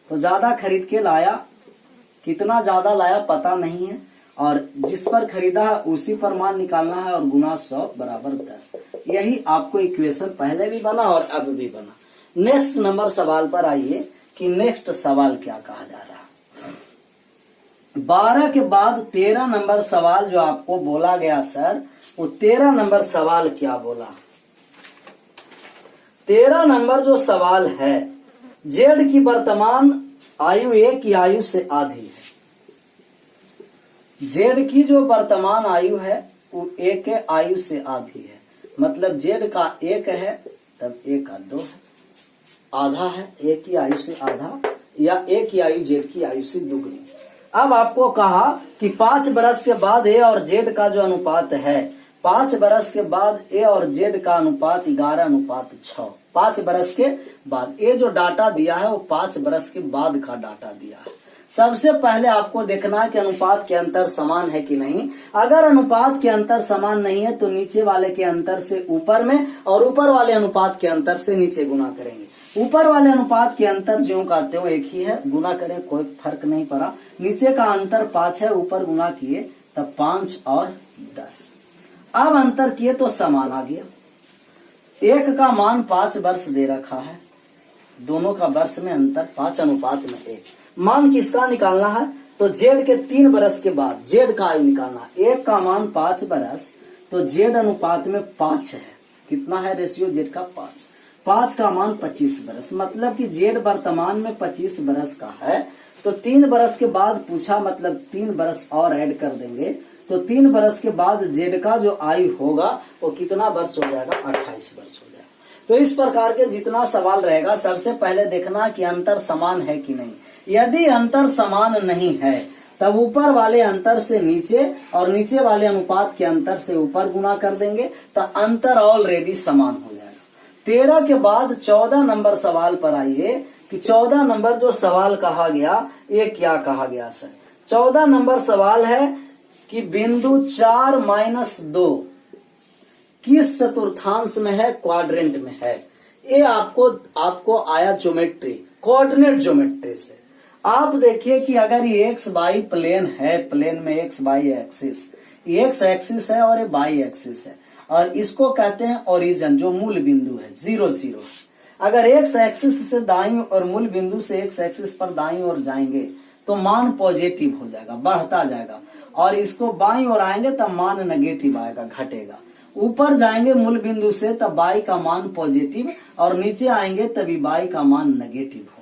तो ज्यादा खरीद के लाया, कितना ज्यादा लाया पता नहीं है, और जिस पर खरीदा है उसी पर मान निकालना है, और गुना 100 बराबर 10। यही आपको इक्वेशन पहले भी बना और अब भी बना। नेक्स्ट नंबर सवाल पर आइए कि नेक्स्ट सवाल क्या कहा जा रहा है। 12 के बाद 13 नंबर सवाल जो आपको बोला गया सर, वो 13 नंबर सवाल क्या बोला। 13 नंबर जो सवाल है, जेड की वर्तमान आयु ए की आयु से आधी है। जेड की जो वर्तमान आयु है वो ए के आयु से आधी है, मतलब जेड का 1 है तब ए का 2 है, आधा है, ए की आयु से आधा, या ए की आयु जेड की आयु से दुगनी। अब आपको कहा कि 5 बरस के बाद ए और जेड का जो अनुपात है, 5 बरस के बाद ए और जेड का अनुपात 11:6। 5 बरस के बाद, ये जो डाटा दिया है वो 5 बरस के बाद का डाटा दिया है। सबसे पहले आपको देखना है कि अनुपात के अंतर समान है कि नहीं। अगर अनुपात के अंतर समान नहीं है तो नीचे वाले के अंतर से ऊपर में और ऊपर वाले अनुपात के अंतर से नीचे गुना करेंगे। ऊपर वाले अनुपात के अंतर ज्यों कहते हो एक ही है, गुना करें कोई फर्क नहीं पड़ा। नीचे का अंतर 5 है, ऊपर गुना किए तब 5 और 10। अब अंतर किए तो समान आ गया। एक का मान 5 वर्ष दे रखा है, दोनों का वर्ष में अंतर 5:1। मान किसका निकालना है? तो जेड के 3 बरस के बाद जेड का आयु निकालना। एक का मान 5 बरस, तो जेड अनुपात में 5 है। कितना है रेशियो जेड का? 5। 5 का मान 25 बरस, मतलब कि जेड वर्तमान में 25 बरस का है। तो 3 बरस के बाद पूछा, मतलब 3 बरस और ऐड कर देंगे, तो 3 बरस के बाद जेड का जो आयु होगा वो कितना वर्ष हो जाएगा? 28 वर्ष हो जाएगा। तो इस प्रकार के जितना सवाल रहेगा, सबसे पहले देखना कि अंतर समान है कि नहीं। यदि अंतर समान नहीं है तब ऊपर वाले अंतर से नीचे और नीचे वाले अनुपात के अंतर से ऊपर गुना कर देंगे, तो अंतर ऑलरेडी समान हो जाएगा। 13 के बाद 14 नंबर सवाल पर आइए कि 14 नंबर जो सवाल कहा गया ये क्या कहा गया सर? 14 नंबर सवाल है कि बिंदु 4-2 किस चतुर्थांश में है? क्वाड्रेंट में है। ये आपको आया ज्योमेट्री, कोऑर्डिनेट ज्योमेट्री से। आप देखिए कि अगर ये एक्स वाई प्लेन है, प्लेन में एक्स वाई एक्सिस, ये एक्स एक्सिस है और ये वाई एक्सिस है, और इसको कहते हैं ओरिजिन, जो मूल बिंदु है 0, 0। अगर एक्स एक्सिस से दाईं और मूल बिंदु से एक्स एक्सिस पर दाईं ओर जाएंगे तो मान पॉजिटिव हो जाएगा, बढ़ता जाएगा, और इसको बाईं ओर आएंगे तब मान नेगेटिव आएगा, घटेगा। ऊपर जाएंगे मूल बिंदु से तब बाई का मान पॉजिटिव, और नीचे आएंगे तभी बाई का मान नेगेटिव होगा।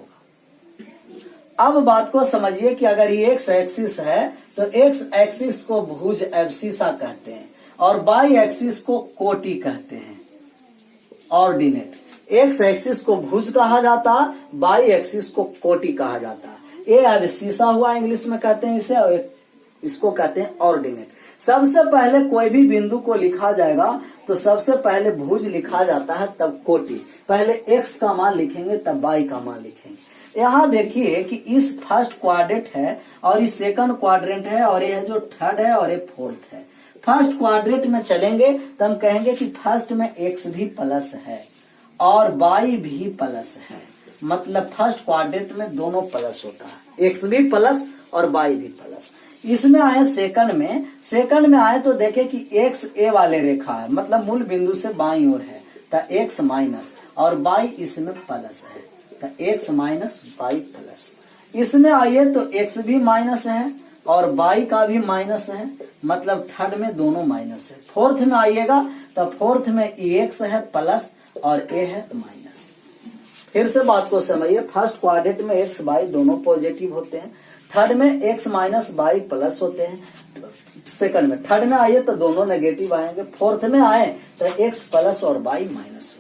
अब बात को समझिए कि अगर ये एक्स एक्सिस है तो एक्स एक्सिस को भुज एब्सिसा कहते हैं और बाई एक्सिस को कोटि कहते हैं, ऑर्डिनेट। एक्स एक्सिस को भुज कहा जाता है, बाई एक्सिस को कोटि कहा जाता है। ये एब्सिसा हुआ, इंग्लिश में कहते हैं इसे, और इसको कहते हैं ऑर्डिनेट। सबसे पहले कोई भी बिंदु को लिखा जाएगा तो सबसे पहले भुज लिखा जाता है, तब कोटि। पहले एक्स का मान लिखेंगे तब बाई का मान लिखेंगे। यहाँ देखिए कि इस फर्स्ट क्वाड्रेंट है और इस सेकंड क्वाड्रेंट है, और यह जो थर्ड है और ये फोर्थ है। फर्स्ट क्वाड्रेंट में चलेंगे तो हम कहेंगे कि फर्स्ट में एक्स भी प्लस है और बाई भी प्लस है, मतलब फर्स्ट क्वाड्रेंट में दोनों प्लस होता है, एक्स भी प्लस और बाई भी प्लस। इसमें आए सेकंड में आए तो देखे कि एक्स ए वाले रेखा है, मतलब मूल बिंदु से बाईं ओर है, तो एक्स माइनस और बाई इसमें प्लस है, तो एक्स माइनस बाई प्लस। इसमें आइए तो एक्स भी माइनस है और बाई का भी माइनस है, मतलब थर्ड में दोनों माइनस है। फोर्थ में आइएगा तो फोर्थ में एक्स है प्लस और ए है माइनस। फिर से बात को समझिए, फर्स्ट क्वाड्रेंट में एक्स बाई दोनों पॉजिटिव होते हैं, थर्ड में एक्स माइनस बाई प्लस होते हैं, सेकंड में। थर्ड में आइए तो दोनों नेगेटिव आएंगे, फोर्थ में आए तो एक्स प्लस और बाई माइनस।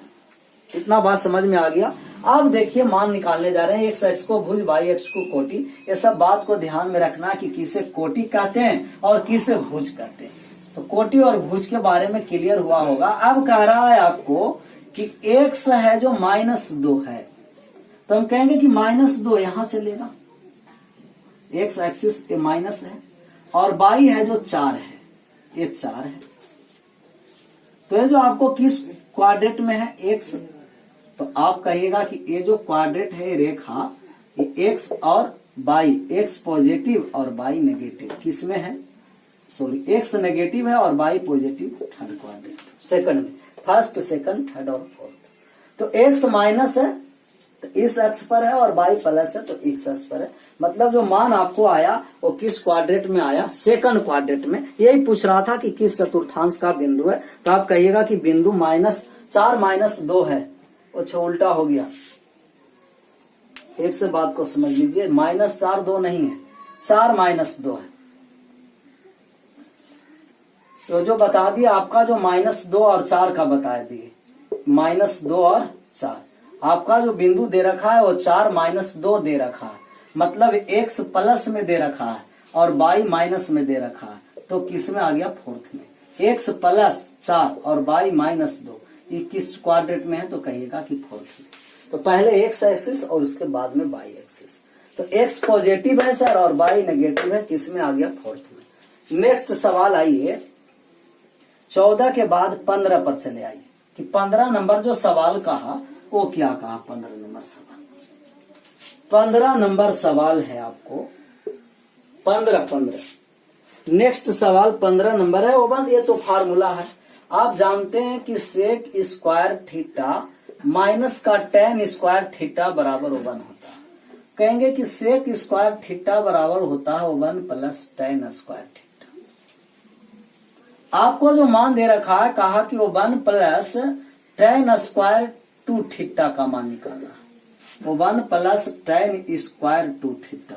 इतना बात समझ में आ गया। अब देखिए मान निकालने जा रहे हैं, एक्स एक्स को भुज बाई एक्स को कोटि। ये सब बात को ध्यान में रखना कि किसे कोटि कहते हैं और किसे भुज कहते हैं। तो कोटि और भुज के बारे में क्लियर हुआ होगा। अब कह रहा है आपको कि एक्स है जो -2 है, तो हम कहेंगे कि -2 यहां चलेगा, एक्स एक्सिस के माइनस है, और बाई है जो 4 है, ये 4 है। तो ये जो आपको किस क्वाड्रेंट में है एक्स, तो आप कहिएगा कि ये जो क्वाड्रेंट है रेखा, ये एक्स और बाई, एक्स पॉजिटिव और बाई नेगेटिव किस में है? सॉरी, एक्स नेगेटिव है और by positive third quadrant, second में, फर्स्ट सेकंड थर्ड और फोर्थ। तो एक्स माइनस है तो इस अक्ष पर है और बाई प्लस है तो इस अक्ष पर है। मतलब जो मान आपको आया वो किस क्वाड्रेंट में आया? सेकंड क्वाड्रेंट में। यही पूछ रहा था कि किस चतुर्थांश का बिंदु है, तो आप कहिएगा कि बिंदु -4 - 2 है। अच्छा, उल्टा हो गया, एक से बात को समझ लीजिए, -4 2 नहीं है, 4 - 2 है। तो जो बता दिया आपका, जो -2 और 4 का बता दिए, -2 और 4, आपका जो बिंदु दे रखा है वो 4 - 2 दे रखा है, मतलब एक्स प्लस में दे रखा है और बाई माइनस में दे रखा है। तो किस में आ गया? फोर्थ में। एक्स प्लस 4 और बाई -2 ये किस क्वाड्रेंट में है? तो कहिएगा कि फोर्थ में। तो पहले एक्स एक्सिस और उसके बाद में बाई एक्सिस। तो एक्स पॉजिटिव है सर और बाई नेगेटिव है, किस में आ गया? फोर्थ में। नेक्स्ट सवाल आइए, 14 के बाद 15 पर चले आइए कि 15 नंबर जो सवाल कहा वो क्या कहा? 15 नंबर सवाल, 15 नंबर सवाल है आपको 15। नेक्स्ट सवाल 15 नंबर है वो बंद, ये तो फार्मूला है। आप जानते हैं कि सेक स्क्वायर थीटा माइनस का टेन स्क्वायर थीटा बराबर 1 होता है। कहेंगे कि सेक स्क्वायर थीटा बराबर होता है 1 प्लस टेन स्क्वायर थीटा। आपको जो मान दे रखा है, कहा कि वो 1 plus tan square two theta का मान निकालना, वो 1 plus tan square two theta.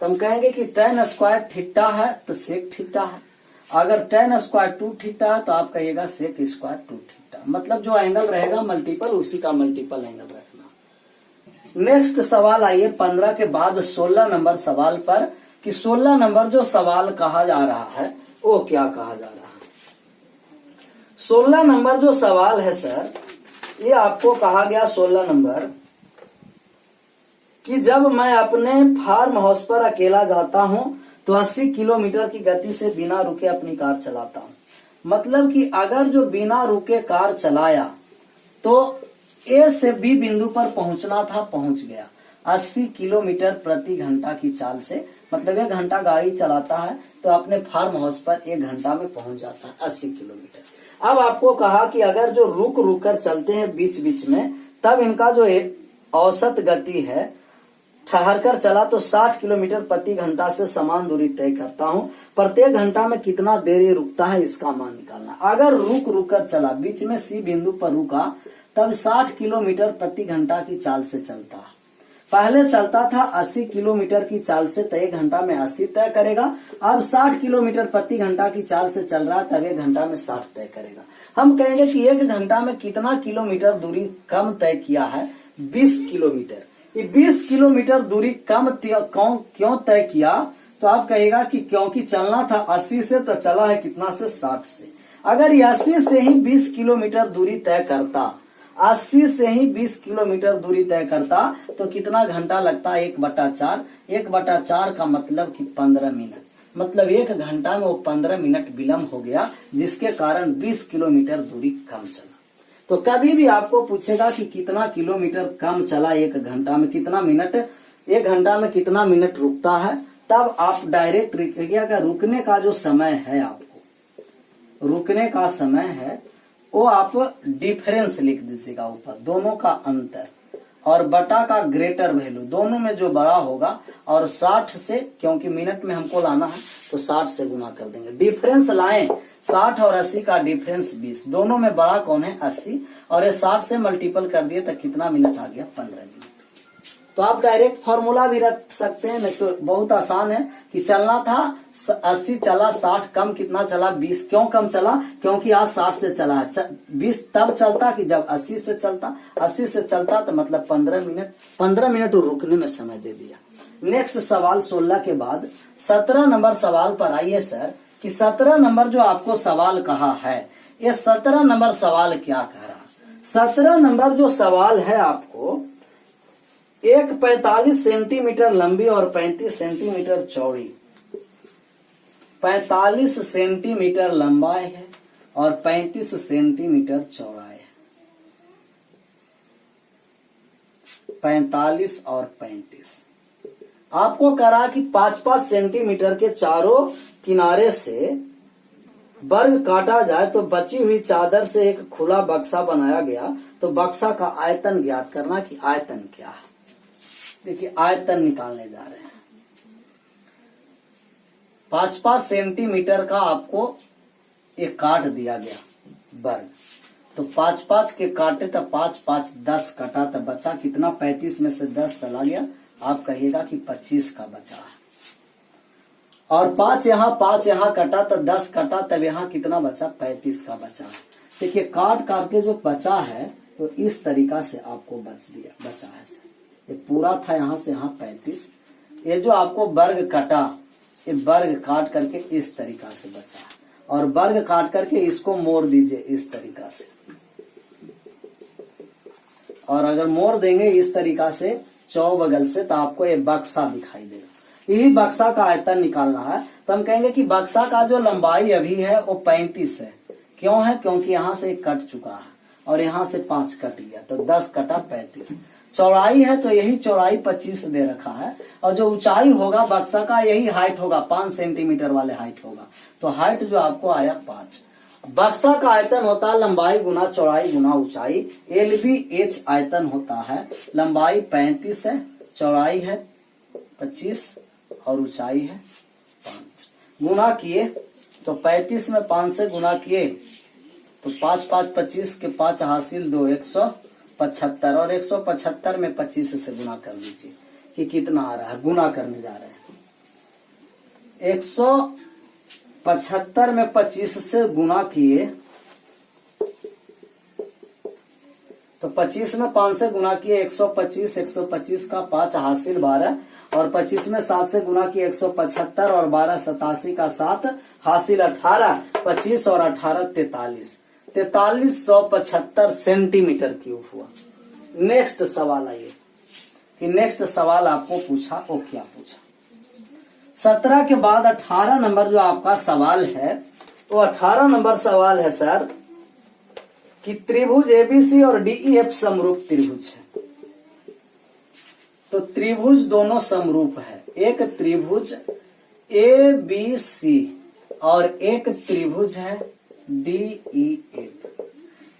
तो हम कहेंगे कि टेन स्क्वायर थीटा है तो सेक थीटा है, अगर टेन स्क्वायर टू थीटा है तो आप कहिएगा सेक स्क्वायर टू थीटा। मतलब जो एंगल रहेगा मल्टीपल, उसी का मल्टीपल एंगल रखना। नेक्स्ट सवाल आइए 15 के बाद 16 नंबर सवाल पर, कि 16 नंबर जो सवाल कहा जा रहा है वो क्या कहा जा रहा है। 16 नंबर जो सवाल है सर, ये आपको कहा गया 16 नंबर कि जब मैं अपने फार्म हाउस पर अकेला जाता हूं तो 80 किलोमीटर की गति से बिना रुके अपनी कार चलाता हूं। मतलब कि अगर जो बिना रुके कार चलाया तो ए से बी बिंदु पर पहुंचना था, पहुंच गया 80 किलोमीटर प्रति घंटा की चाल से। मतलब 1 घंटा गाड़ी चलाता है तो अपने फार्म हाउस पर 1 घंटा में पहुंच जाता है 80 किलोमीटर। अब आपको कहा कि अगर जो रुक कर चलते हैं बीच बीच में, तब इनका जो औसत गति है, ठहर कर चला तो 60 किलोमीटर प्रति घंटा से समान दूरी तय करता हूं, प्रत्येक घंटा में कितना देर ये रुकता है इसका मान निकालना। अगर रुक कर चला, बीच में सी बिंदु पर रुका, तब 60 किलोमीटर प्रति घंटा की चाल से चलता है। पहले चलता था 80 किलोमीटर की चाल से, तो 1 घंटा में 80 तय करेगा। अब 60 किलोमीटर प्रति घंटा की चाल से चल रहा है, तब 1 घंटा में 60 तय करेगा। हम कहेंगे कि 1 घंटा में कितना किलोमीटर दूरी कम तय किया है, 20 किलोमीटर। ये 20 किलोमीटर दूरी कम क्यों तय किया, तो आप कहेगा कि क्योंकि चलना था 80 से, तो चला है कितना से, 60 से। अगर ये 80 से ही 20 किलोमीटर दूरी तय करता, 80 से ही 20 किलोमीटर दूरी तय करता, तो कितना घंटा लगता, 1/4। 1/4 का मतलब कि 15 मिनट। मतलब 1 घंटा में वो 15 मिनट विलम्ब हो गया, जिसके कारण 20 किलोमीटर दूरी कम चला। तो कभी भी आपको पूछेगा कि कितना किलोमीटर कम चला 1 घंटा में, कितना मिनट, 1 घंटा में कितना मिनट रुकता है, तब आप डायरेक्ट का रुकने का जो समय है, आपको रुकने का समय है वो आप डिफरेंस लिख दीजिएगा ऊपर, दोनों का अंतर, और बटा का ग्रेटर वैल्यू, दोनों में जो बड़ा होगा, और 60 से, क्योंकि मिनट में हमको लाना है तो 60 से गुना कर देंगे। डिफरेंस लाएं, 60 और 80 का डिफरेंस 20, दोनों में बड़ा कौन है, 80, और ये 60 से मल्टीपल कर दिए तो कितना मिनट आ गया, 15 मिनट। तो आप डायरेक्ट फॉर्मूला भी रख सकते हैं, नहीं तो बहुत आसान है कि चलना था 80 चला, 60 कम कितना चला, 20। क्यों कम चला, क्योंकि आज 60 से चला है। 20 तब चलता कि जब 80 से चलता, 80 से चलता तो मतलब 15 मिनट रुकने में समय दे दिया। नेक्स्ट सवाल 16 के बाद 17 नंबर सवाल पर आइए सर, कि 17 नंबर जो आपको सवाल कहा है, ये 17 नंबर सवाल क्या कह रहा है। 17 नंबर जो सवाल है आपको, एक 45 सेंटीमीटर लंबी और 35 सेंटीमीटर चौड़ी, 45 सेंटीमीटर लंबाई है और 35 सेंटीमीटर चौड़ाई है। 45 और 35 आपको करा कि 5-5 सेंटीमीटर के चारों किनारे से वर्ग काटा जाए तो बची हुई चादर से एक खुला बक्सा बनाया गया, तो बक्सा का आयतन ज्ञात करना कि आयतन क्या है। देखिए आयतन निकालने जा रहे हैं। 5-5 सेंटीमीटर का आपको एक काट दिया गया वर्ग, तो 5-5 के काटे तो 5-5 10 कटा, तो बचा कितना, 35 में से 10 चला गया, आप कहिएगा कि 25 का बचा है। और 5 यहाँ कटा तो 10 कटा, तब यहाँ कितना बचा, 35 का बचा है। देखिए काट के जो बचा है तो इस तरीका से आपको बचा है सर। ये पूरा था यहाँ से यहाँ 35, ये जो आपको वर्ग कटा, ये वर्ग काट करके इस तरीका से बचा है, और वर्ग काट करके इसको मोड़ दीजिए इस तरीका से, और अगर मोड़ देंगे इस तरीका से चौबगल से, तो आपको ये बक्सा दिखाई देगा। यही बक्सा का आयतन निकालना है। तो हम कहेंगे कि बक्सा का जो लंबाई अभी है वो 35 है। क्यों है, क्योंकि यहाँ से कट चुका है और यहाँ से 5 कट गया, तो 10 कटा 35। चौड़ाई है तो यही चौड़ाई 25 दे रखा है, और जो ऊंचाई होगा बक्सा का, यही हाइट होगा, 5 सेंटीमीटर वाले हाइट होगा, तो हाइट जो आपको आया 5। बक्सा का आयतन होता है लंबाई गुना चौड़ाई गुना ऊंचाई। LBH आयतन होता है लंबाई 35 है, चौड़ाई है 25 और ऊंचाई है 5। गुना किए तो 35 में 5 से गुना किए तो 5 5 25 के 5 हासिल 2 175 और 175 में 25 से गुना कर लीजिए कि कितना आ रहा है। गुना करने जा रहे हैं 175 में 25 से गुना किए तो 25 में 5 से गुना किए 125, 125 का 5 हासिल 12 और 25 में 7 से गुना किए 175 और 12 87 का 7 हासिल 18, 25 और 18 43, 4375 सेंटीमीटर क्यूब हुआ। नेक्स्ट सवाल आइए कि नेक्स्ट सवाल आपको पूछा वो क्या पूछा। 17 के बाद 18 नंबर जो आपका सवाल है वो 18 नंबर सवाल है सर कि त्रिभुज एबीसी और डीईएफ समरूप त्रिभुज है। तो त्रिभुज दोनों समरूप है, एक त्रिभुज एबीसी और एक त्रिभुज है डीईएफ।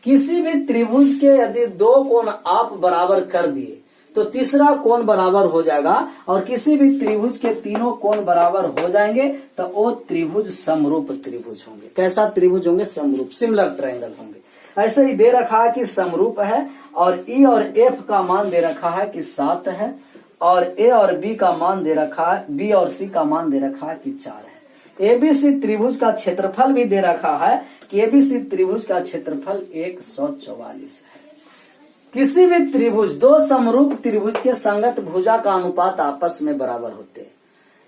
किसी भी त्रिभुज के यदि दो कोण आप बराबर कर दिए तो तीसरा कोण बराबर हो जाएगा और किसी भी त्रिभुज के तीनों कोण बराबर हो जाएंगे तो वो त्रिभुज समरूप त्रिभुज होंगे। कैसा त्रिभुज होंगे? समरूप, सिमिलर ट्रायंगल होंगे। ऐसे ही दे रखा है कि समरूप है और ई और एफ का मान दे रखा है कि 7 है और ए और बी का मान दे रखा है, बी और सी का मान दे रखा है कि 4 है। एबीसी त्रिभुज का क्षेत्रफल भी दे रखा है कि एबीसी त्रिभुज का क्षेत्रफल 144 है। किसी भी त्रिभुज, दो समरूप त्रिभुज के संगत भुजा का अनुपात आपस में बराबर होते हैं।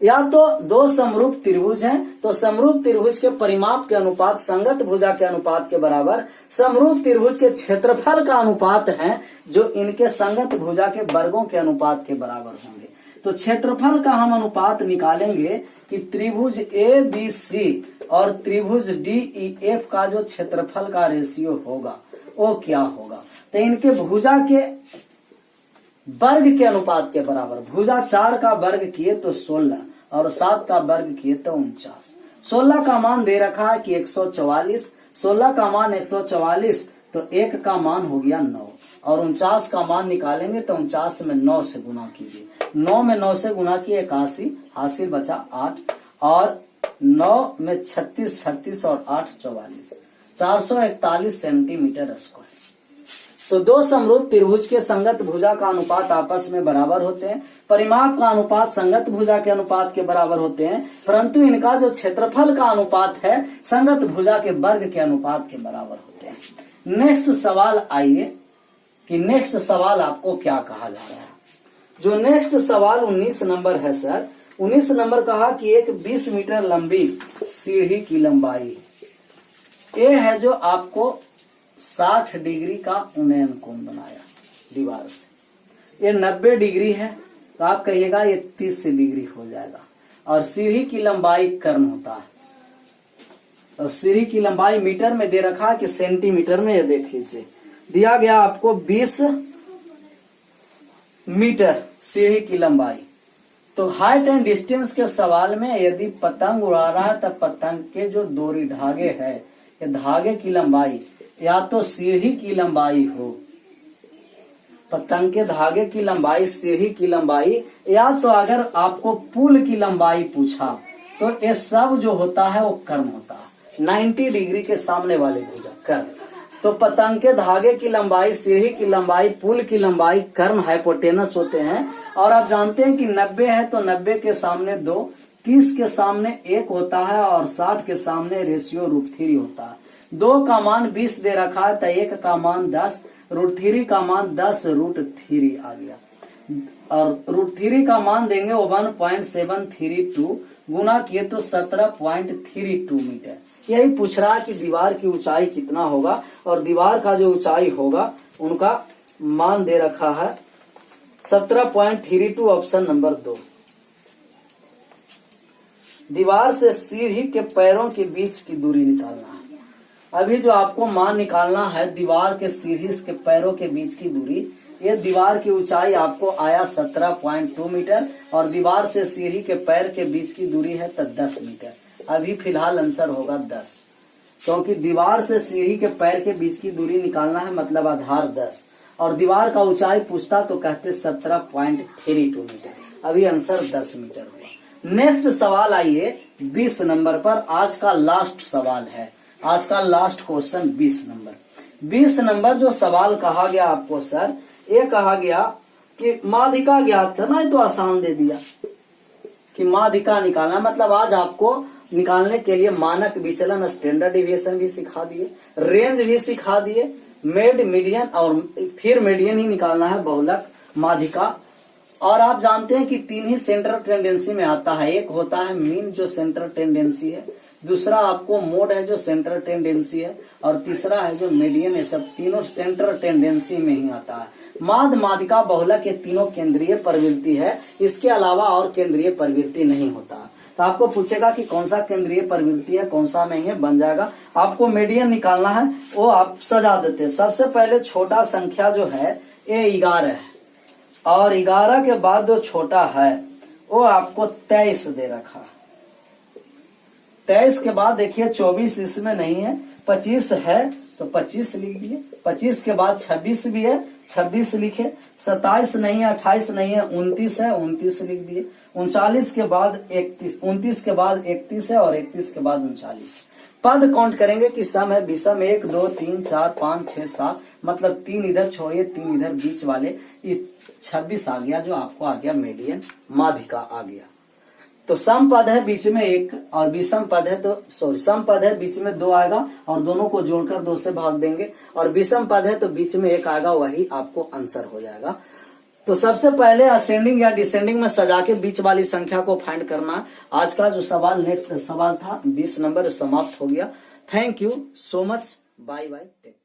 या तो दो समरूप त्रिभुज हैं तो समरूप त्रिभुज के परिमाप के अनुपात संगत भुजा के अनुपात के बराबर समरूप त्रिभुज के क्षेत्रफल का अनुपात है जो इनके संगत भुजा के वर्गों के अनुपात के बराबर होंगे। तो क्षेत्रफल का हम अनुपात निकालेंगे कि त्रिभुज एबीसी और त्रिभुज डीईएफ का जो क्षेत्रफल का रेशियो होगा वो क्या होगा। तो इनके भुजा के वर्ग के अनुपात के बराबर, भुजा 4 का वर्ग किए तो 16 और 7 का वर्ग किए तो 49। 16 का मान दे रखा है कि 144, 16 का मान 144 तो 1 का मान हो गया 9 और 49 का मान निकालेंगे तो 49 में 9 से गुना कीजिए। 9 में 9 से गुना किए 81, हासिल बचा 8 और 9 में 36, 36 और 8 44, 441 सेंटीमीटर स्क्वायर। तो दो समरूप त्रिभुज के संगत भुजा का अनुपात आपस में बराबर होते हैं, परिमाप का अनुपात संगत भुजा के अनुपात के बराबर होते हैं, परंतु इनका जो क्षेत्रफल का अनुपात है संगत भुजा के वर्ग के अनुपात के बराबर होते हैं। नेक्स्ट सवाल आइए कि नेक्स्ट सवाल आपको क्या कहा जा रहा है। जो नेक्स्ट सवाल 19 नंबर है सर, 19 नंबर कहा कि एक 20 मीटर लंबी सीढ़ी की लंबाई ये है जो आपको 60 डिग्री का उन्नयन कोण बनाया दीवार से। ये 90 डिग्री है तो आप कहिएगा ये 30 डिग्री हो जाएगा। और सीढ़ी की लंबाई कर्ण होता है और सीढ़ी की लंबाई मीटर में दे रखा है कि सेंटीमीटर में। ये देख लीजिए दिया गया आपको 20 मीटर सीढ़ी की लंबाई। तो हाइट एंड डिस्टेंस के सवाल में यदि पतंग उड़ा रहा है तब पतंग के जो डोरी धागे है, ये धागे की लंबाई या तो सीढ़ी की लंबाई हो, पतंग के धागे की लंबाई, सीढ़ी की लंबाई, या तो अगर आपको पुल की लंबाई पूछा तो ये सब जो होता है वो कर्म होता है। 90 डिग्री के सामने वाले भुजा कर्म। तो पतंग के धागे की लंबाई, सीढ़ी की लंबाई, पुल की लंबाई कर्म हाइपोटेनस होते हैं। और आप जानते हैं कि 90 है तो 90 के सामने 2, 30 के सामने 1 होता है और 60 के सामने रेशियो √3 होता है। 2 का मान 20 दे रखा है तो 1 का मान 10, √3 का मान 10 √3 आ गया और √3 का मान देंगे 1.732 गुना किए तो 17.32 मीटर। यही पूछ रहा है कि दीवार की ऊंचाई कितना होगा और दीवार का जो ऊंचाई होगा उनका मान दे रखा है 17.32 ऑप्शन नंबर 2। दीवार से सीढ़ी के पैरों के बीच की दूरी निकालना है। अभी जो आपको मान निकालना है दीवार के सीढ़ी के पैरों के बीच की दूरी, ये दीवार की ऊंचाई आपको आया 17.2 मीटर और दीवार से सीढ़ी के पैर के बीच की दूरी है तो 10 मीटर। अभी फिलहाल आंसर होगा 10। क्योंकि दीवार से सीढ़ी के पैर के बीच की दूरी निकालना है, मतलब आधार 10 और दीवार का ऊंचाई पूछता तो कहते 17.32 मीटर। अभी आंसर 10 मीटर हुआ। नेक्स्ट सवाल आइए 20 नंबर पर। आज का लास्ट सवाल है, आज का लास्ट क्वेश्चन 20 नंबर। 20 नंबर जो सवाल कहा गया आपको सर, ये कहा गया कि माध्यिका ज्ञात करना है, तो आसान दे दिया कि माध्यिका निकालना, मतलब आज आपको निकालने के लिए मानक विचलन स्टैंडर्ड डिविएशन भी सिखा दिए, रेंज भी सिखा दिए, मेड मीडियन और फिर मीडियन ही निकालना है, बहुलक माध्यिका। और आप जानते हैं कि 3 ही सेंट्रल टेंडेंसी में आता है, एक होता है मीन जो सेंट्रल टेंडेंसी है, दूसरा आपको मोड है जो सेंट्रल टेंडेंसी है, और तीसरा है जो मीडियन है। सब तीनों सेंट्रल टेंडेंसी में ही आता है। माध्य, माध्यिका, बहुलक ये तीनों केंद्रीय प्रवृत्ति है, इसके अलावा और केंद्रीय प्रवृत्ति नहीं होता। तो आपको पूछेगा कि कौन सा केंद्रीय प्रवृत्ति है, कौन सा नहीं है, बन जाएगा। आपको मीडियन निकालना है, वो आप सजा देते हैं। सबसे पहले छोटा संख्या जो है ये 11 है, और 11 के बाद जो छोटा है वो आपको 23 दे रखा। 23 के बाद देखिए 24 इसमें नहीं है, 25 है तो 25 लिख दिए। 25 के बाद 26 भी है, 26 लिखे। 27 नहीं है, 28 नहीं है, 29 है, 29 लिख दिए। 39 के बाद 31, 29 के बाद 31 है, और 31 के बाद 39। पद काउंट करेंगे कि सम है विषम, 1 2 3 4 5 6 7, मतलब 3 इधर छोड़िए, 3 इधर बीच वाले, ये 26 आ गया, जो आपको आ गया मीडियन, माध्यिका आ गया। तो सम पद है बीच में 1, और विषम पद है तो सम पद है बीच में 2 आएगा, और दोनों को जोड़कर 2 से भाग देंगे, और विषम पद है तो बीच में 1 आएगा, वही आपको आंसर हो जाएगा। तो सबसे पहले असेंडिंग या डिसेंडिंग में सजा के बीच वाली संख्या को फाइंड करना। आज का जो सवाल नेक्स्ट सवाल था 20 नंबर समाप्त हो गया। Thank you so much, bye bye, take.